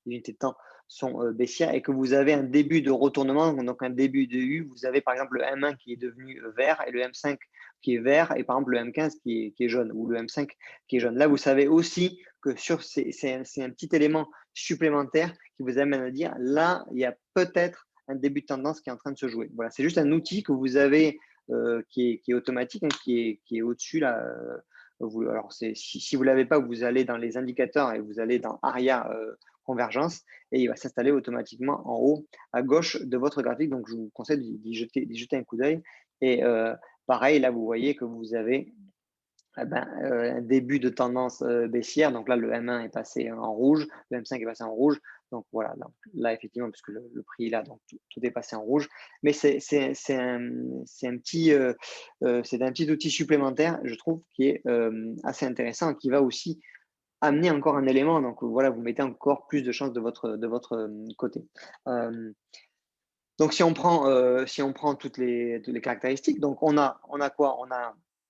les unités de temps sont baissières et que vous avez un début de retournement, donc un début de U. Vous avez par exemple le M1 qui est devenu vert et le M5 qui est vert et par exemple le M15 qui est jaune ou le M5 qui est jaune. Là, vous savez aussi que c'est un petit élément supplémentaire qui vous amène à dire là, il y a peut-être un début de tendance qui est en train de se jouer. Voilà, c'est juste un outil que vous avez qui est automatique, hein, qui est au-dessus là. Alors, si vous ne l'avez pas, vous allez dans les indicateurs et vous allez dans ARIA Convergence et il va s'installer automatiquement en haut à gauche de votre graphique. Donc, je vous conseille d'y jeter un coup d'œil. Et pareil, là, vous voyez que vous avez un début de tendance baissière. Donc là, le M1 est passé en rouge, le M5 est passé en rouge. Donc voilà, là effectivement, puisque le prix est là, donc tout est passé en rouge. Mais c'est un petit outil supplémentaire, je trouve, qui est assez intéressant et qui va aussi amener encore un élément. Donc voilà, vous mettez encore plus de chances de votre côté. Donc si on prend toutes les caractéristiques, donc on a quoi?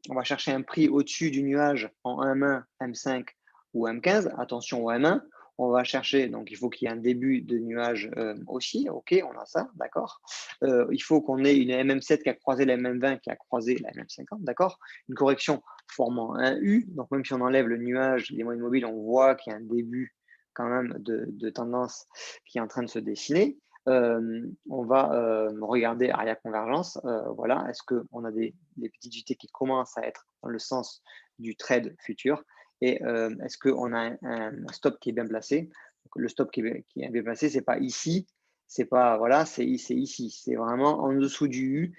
On va chercher un prix au-dessus du nuage en M1, M5 ou M15. Attention au M1. On va chercher, donc il faut qu'il y ait un début de nuage aussi. OK, on a ça, d'accord. Il faut qu'on ait une MM7 qui a croisé la MM20, qui a croisé la MM50, d'accord. Une correction formant un U. Donc même si on enlève le nuage des moyennes mobiles, on voit qu'il y a un début quand même de tendance qui est en train de se dessiner. On va regarder ARIA Convergence. Voilà, est-ce qu'on a des petites unités qui commencent à être dans le sens du trade futur et est-ce qu'on a un stop qui est bien placé? Donc, le stop qui est bien placé, c'est pas ici, c'est pas voilà, c'est ici, c'est vraiment en dessous du U.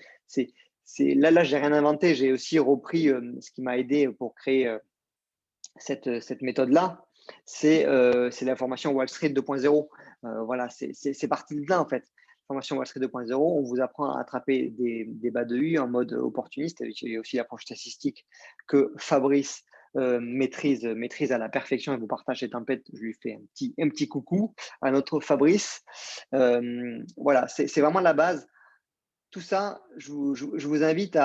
Là, j'ai rien inventé, j'ai aussi repris ce qui m'a aidé pour créer cette méthode-là, c'est la formation Wall Street 2.0. Voilà, c'est parti de là en fait. Formation Wall Street 2.0, on vous apprend à attraper des bas de U en mode opportuniste. Il y a aussi l'approche statistique que Fabrice maîtrise à la perfection et vous partage ces tempêtes. Je lui fais un petit coucou à notre Fabrice. Voilà, c'est vraiment la base. Tout ça, je vous invite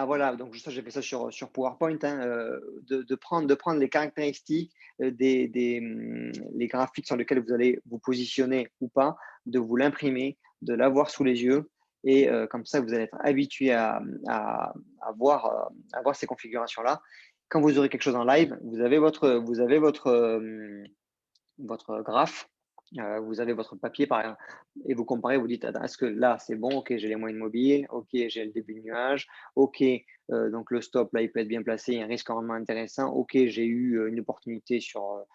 voilà, donc ça, j'ai fait ça sur PowerPoint, hein, de prendre les caractéristiques les graphiques sur lesquels vous allez vous positionner ou pas, de vous l'imprimer, de l'avoir sous les yeux et comme ça, vous allez être habitué à voir ces configurations-là. Quand vous aurez quelque chose en live, vous avez votre graphe, vous avez votre papier par exemple, et vous comparez, vous dites: «Est-ce que là, c'est bon? OK, j'ai les moyennes mobiles. OK, j'ai le début de nuage. OK, donc le stop, là, il peut être bien placé, il y a un risque rendement intéressant. OK, j'ai eu une opportunité sur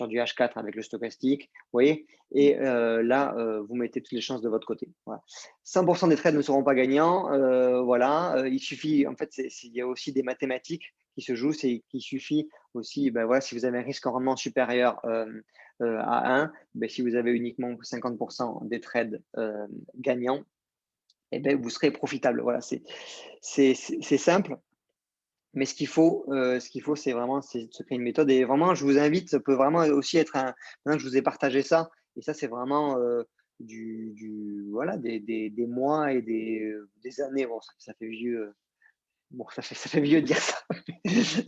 du H4 avec le stochastique». Vous voyez? Et là, vous mettez toutes les chances de votre côté. Voilà. 100 des trades ne seront pas gagnants. Voilà, il suffit, en fait, il y a aussi des mathématiques qui se jouent. C'est qu'il suffit aussi, ben voilà, si vous avez un risque en rendement supérieur à 1, ben, si vous avez uniquement 50% des trades gagnants, eh ben, vous serez profitable. Voilà, c'est simple, mais ce qu'il faut, c'est vraiment de se créer une méthode. Et vraiment, je vous invite, ça peut vraiment aussi être maintenant que je vous ai partagé ça, et ça, c'est vraiment voilà, des mois et des années. Bon, ça fait vieux. Bon, ça fait vieux de dire ça,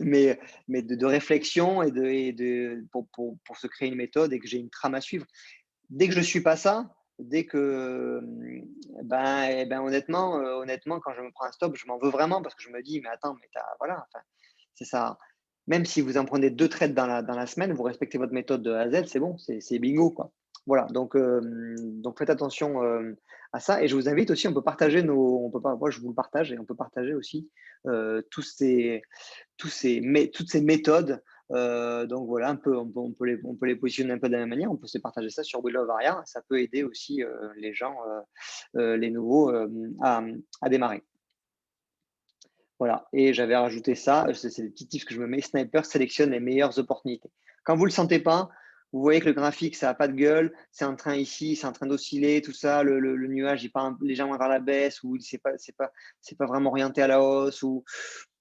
mais, de réflexion pour se créer une méthode et que j'ai une trame à suivre. Dès que je ne suis pas ça, dès que, honnêtement, quand je me prends un stop, je m'en veux vraiment parce que je me dis: «Mais attends, mais voilà, enfin, c'est ça». Même si vous en prenez 2 traites dans la semaine, vous respectez votre méthode de A à Z, c'est bon, c'est bingo, quoi. Voilà, donc faites attention, à ça et je vous invite aussi, on peut partager on peut pas moi je vous le partage et on peut partager aussi, toutes ces méthodes. Donc voilà, un peu, on peut les positionner un peu de la même manière. On peut se partager ça sur We Love Aria. Ça peut aider aussi les gens, les nouveaux, à démarrer. Voilà. Et j'avais rajouté ça, c'est des petits tips que je me mets. Sniper sélectionne les meilleures opportunités. Quand vous ne le sentez pas, vous voyez que le graphique, ça n'a pas de gueule, c'est en train ici, c'est en train d'osciller, tout ça, le nuage, il part légèrement vers la baisse, ou c'est pas vraiment orienté à la hausse, ou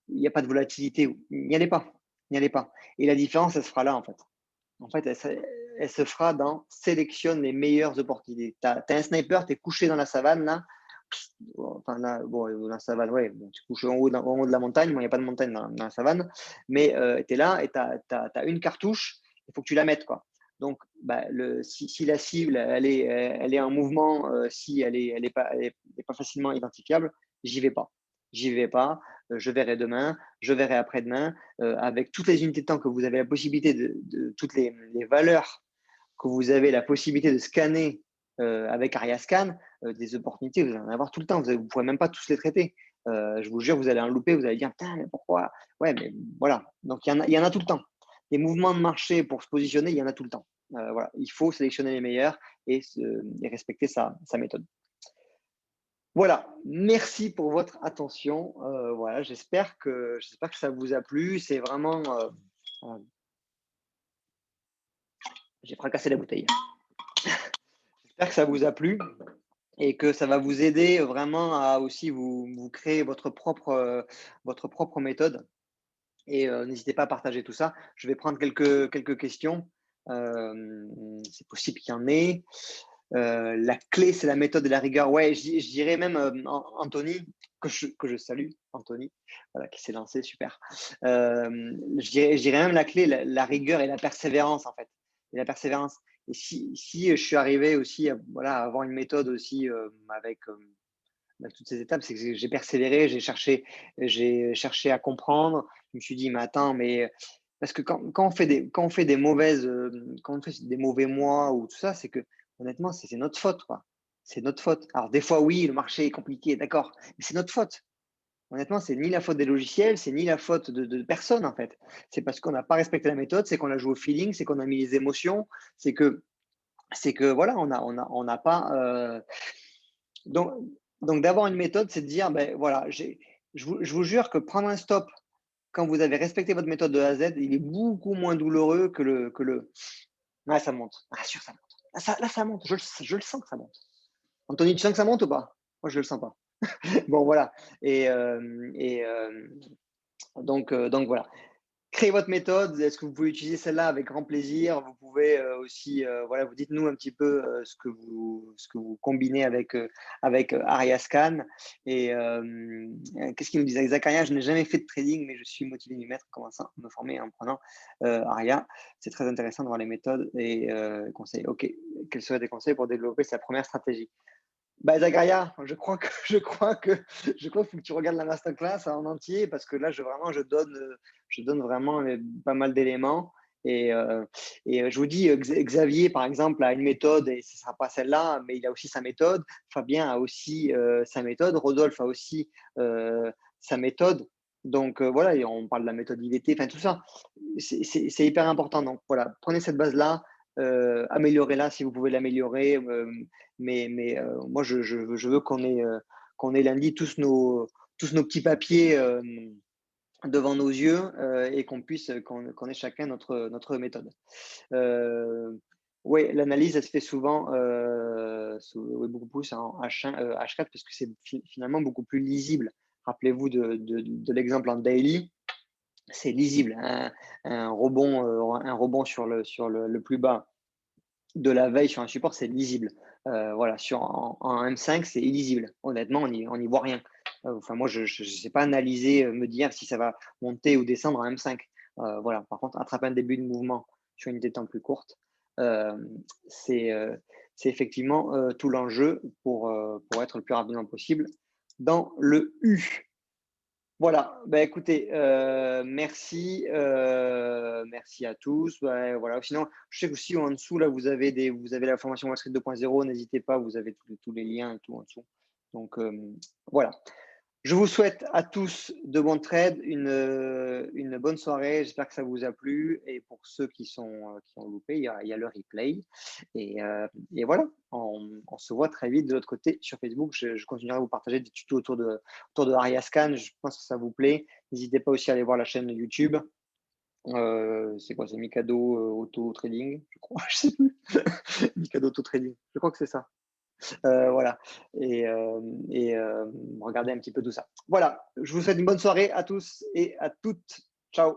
il n'y a pas de volatilité, n'y allez pas, n'y allez pas. Et la différence, elle se fera là, en fait. En fait, elle se fera dans sélectionne les meilleures opportunités. Tu as un sniper, tu es couché dans la savane, là. Enfin, là, bon, dans la savane, ouais, bon, tu es couché en haut de la montagne. Bon, il n'y a pas de montagne dans la savane, mais tu es là et tu as une cartouche, il faut que tu la mettes, quoi. Donc, bah, si la cible, elle est en mouvement, si elle est pas facilement identifiable, j'y vais pas. J'y vais pas, je verrai demain, je verrai après-demain, avec toutes les unités de temps que vous avez la possibilité toutes les valeurs que vous avez la possibilité de scanner avec AriaScan, des opportunités, vous allez en avoir tout le temps. Vous ne pourrez même pas tous les traiter. Je vous jure, vous allez en louper, vous allez dire, putain, mais pourquoi? Ouais, mais voilà. Donc, il y en a tout le temps. Des mouvements de marché pour se positionner, il y en a tout le temps. Voilà. Il faut sélectionner les meilleurs et respecter sa méthode. Voilà, merci pour votre attention. Voilà, j'espère que ça vous a plu. C'est vraiment, j'ai fracassé la bouteille. J'espère que ça vous a plu et que ça va vous aider vraiment à aussi vous créer votre propre méthode. Et n'hésitez pas à partager tout ça. Je vais prendre quelques questions. C'est possible qu'il y en ait. La clé, c'est la méthode et la rigueur. Ouais, je dirais même Anthony, que je salue, Anthony, voilà, qui s'est lancé, super. Je dirais même la clé, la rigueur et la persévérance, en fait. Et la persévérance. Et si je suis arrivé aussi voilà, à avoir une méthode aussi avec toutes ces étapes, c'est que j'ai persévéré, j'ai cherché à comprendre. Je me suis dit, mais attends, mais parce que quand on fait des mauvaises, quand on fait des mauvais mois ou tout ça, c'est que honnêtement, c'est notre faute, quoi. C'est notre faute. Alors des fois, oui, le marché est compliqué, d'accord, mais c'est notre faute. Honnêtement, c'est ni la faute des logiciels, c'est ni la faute de personne en fait. C'est parce qu'on n'a pas respecté la méthode, c'est qu'on a joué au feeling, c'est qu'on a mis les émotions, c'est que voilà, on n'a pas. Donc, donc d'avoir une méthode, c'est de dire, ben voilà, je vous jure que prendre un stop quand vous avez respecté votre méthode de A à Z, il est beaucoup moins douloureux que le ah, ça monte. Ah, sûr, ça monte. Là, ça monte. Je le sens que ça monte. Anthony, tu sens que ça monte ou pas? Moi, je le sens pas. Bon, voilà. Donc voilà. Créez votre méthode. Est-ce que vous pouvez utiliser celle-là avec grand plaisir? Vous pouvez aussi, voilà, vous dites-nous un petit peu ce que vous combinez avec Ariascan. Et qu'est-ce qu'il nous disait? Zacharia, je n'ai jamais fait de trading, mais je suis motivé de m'y mettre en commençant à me former en prenant Aria. C'est très intéressant de voir les méthodes et conseils. OK. Quels seraient des conseils pour développer sa première stratégie? Bah, Zagaria, je crois qu'il faut que tu regardes la masterclass en entier parce que là, je donne vraiment pas mal d'éléments. Et, je vous dis, Xavier, par exemple, a une méthode et ce ne sera pas celle-là, mais il a aussi sa méthode. Fabien a aussi sa méthode. Rodolphe a aussi sa méthode. Donc voilà, et on parle de la méthode IVT, enfin tout ça, c'est hyper important. Donc voilà, prenez cette base-là, améliorez-la si vous pouvez l'améliorer. Moi, je veux qu'on ait lundi tous nos petits papiers devant nos yeux et qu'on ait chacun notre méthode. Oui, l'analyse, elle se fait souvent ouais, beaucoup plus en H1, H4 parce que c'est finalement beaucoup plus lisible. Rappelez-vous de l'exemple en daily, c'est lisible. Un rebond sur le plus bas de la veille sur un support, c'est lisible. Voilà, en M5, c'est illisible. Honnêtement, on n'y voit rien. Enfin, moi, je ne sais pas analyser, me dire si ça va monter ou descendre en M5. Voilà. Par contre, attraper un début de mouvement sur une détente plus courte, euh, c'est c'est effectivement tout l'enjeu pour être le plus rapidement possible dans le U. Voilà, bah, écoutez, merci à tous. Bah, voilà, sinon, je sais qu'aussi en dessous, là, vous avez la formation Wall Street 2.0, n'hésitez pas, vous avez tous les liens et tout en dessous. Donc, voilà. Je vous souhaite à tous de bons trades, une bonne soirée. J'espère que ça vous a plu. Et pour ceux qui ont loupé, il y a le replay. Et voilà, on se voit très vite de l'autre côté sur Facebook. Je continuerai à vous partager des tutos autour de Ariascan. Je pense que ça vous plaît. N'hésitez pas aussi à aller voir la chaîne YouTube. C'est quoi? C'est Mikado Auto Trading, je crois. Je sais plus. Mikado Auto Trading. Je crois que c'est ça. Voilà. Regardez un petit peu tout ça. Voilà. Je vous souhaite une bonne soirée à tous et à toutes. Ciao.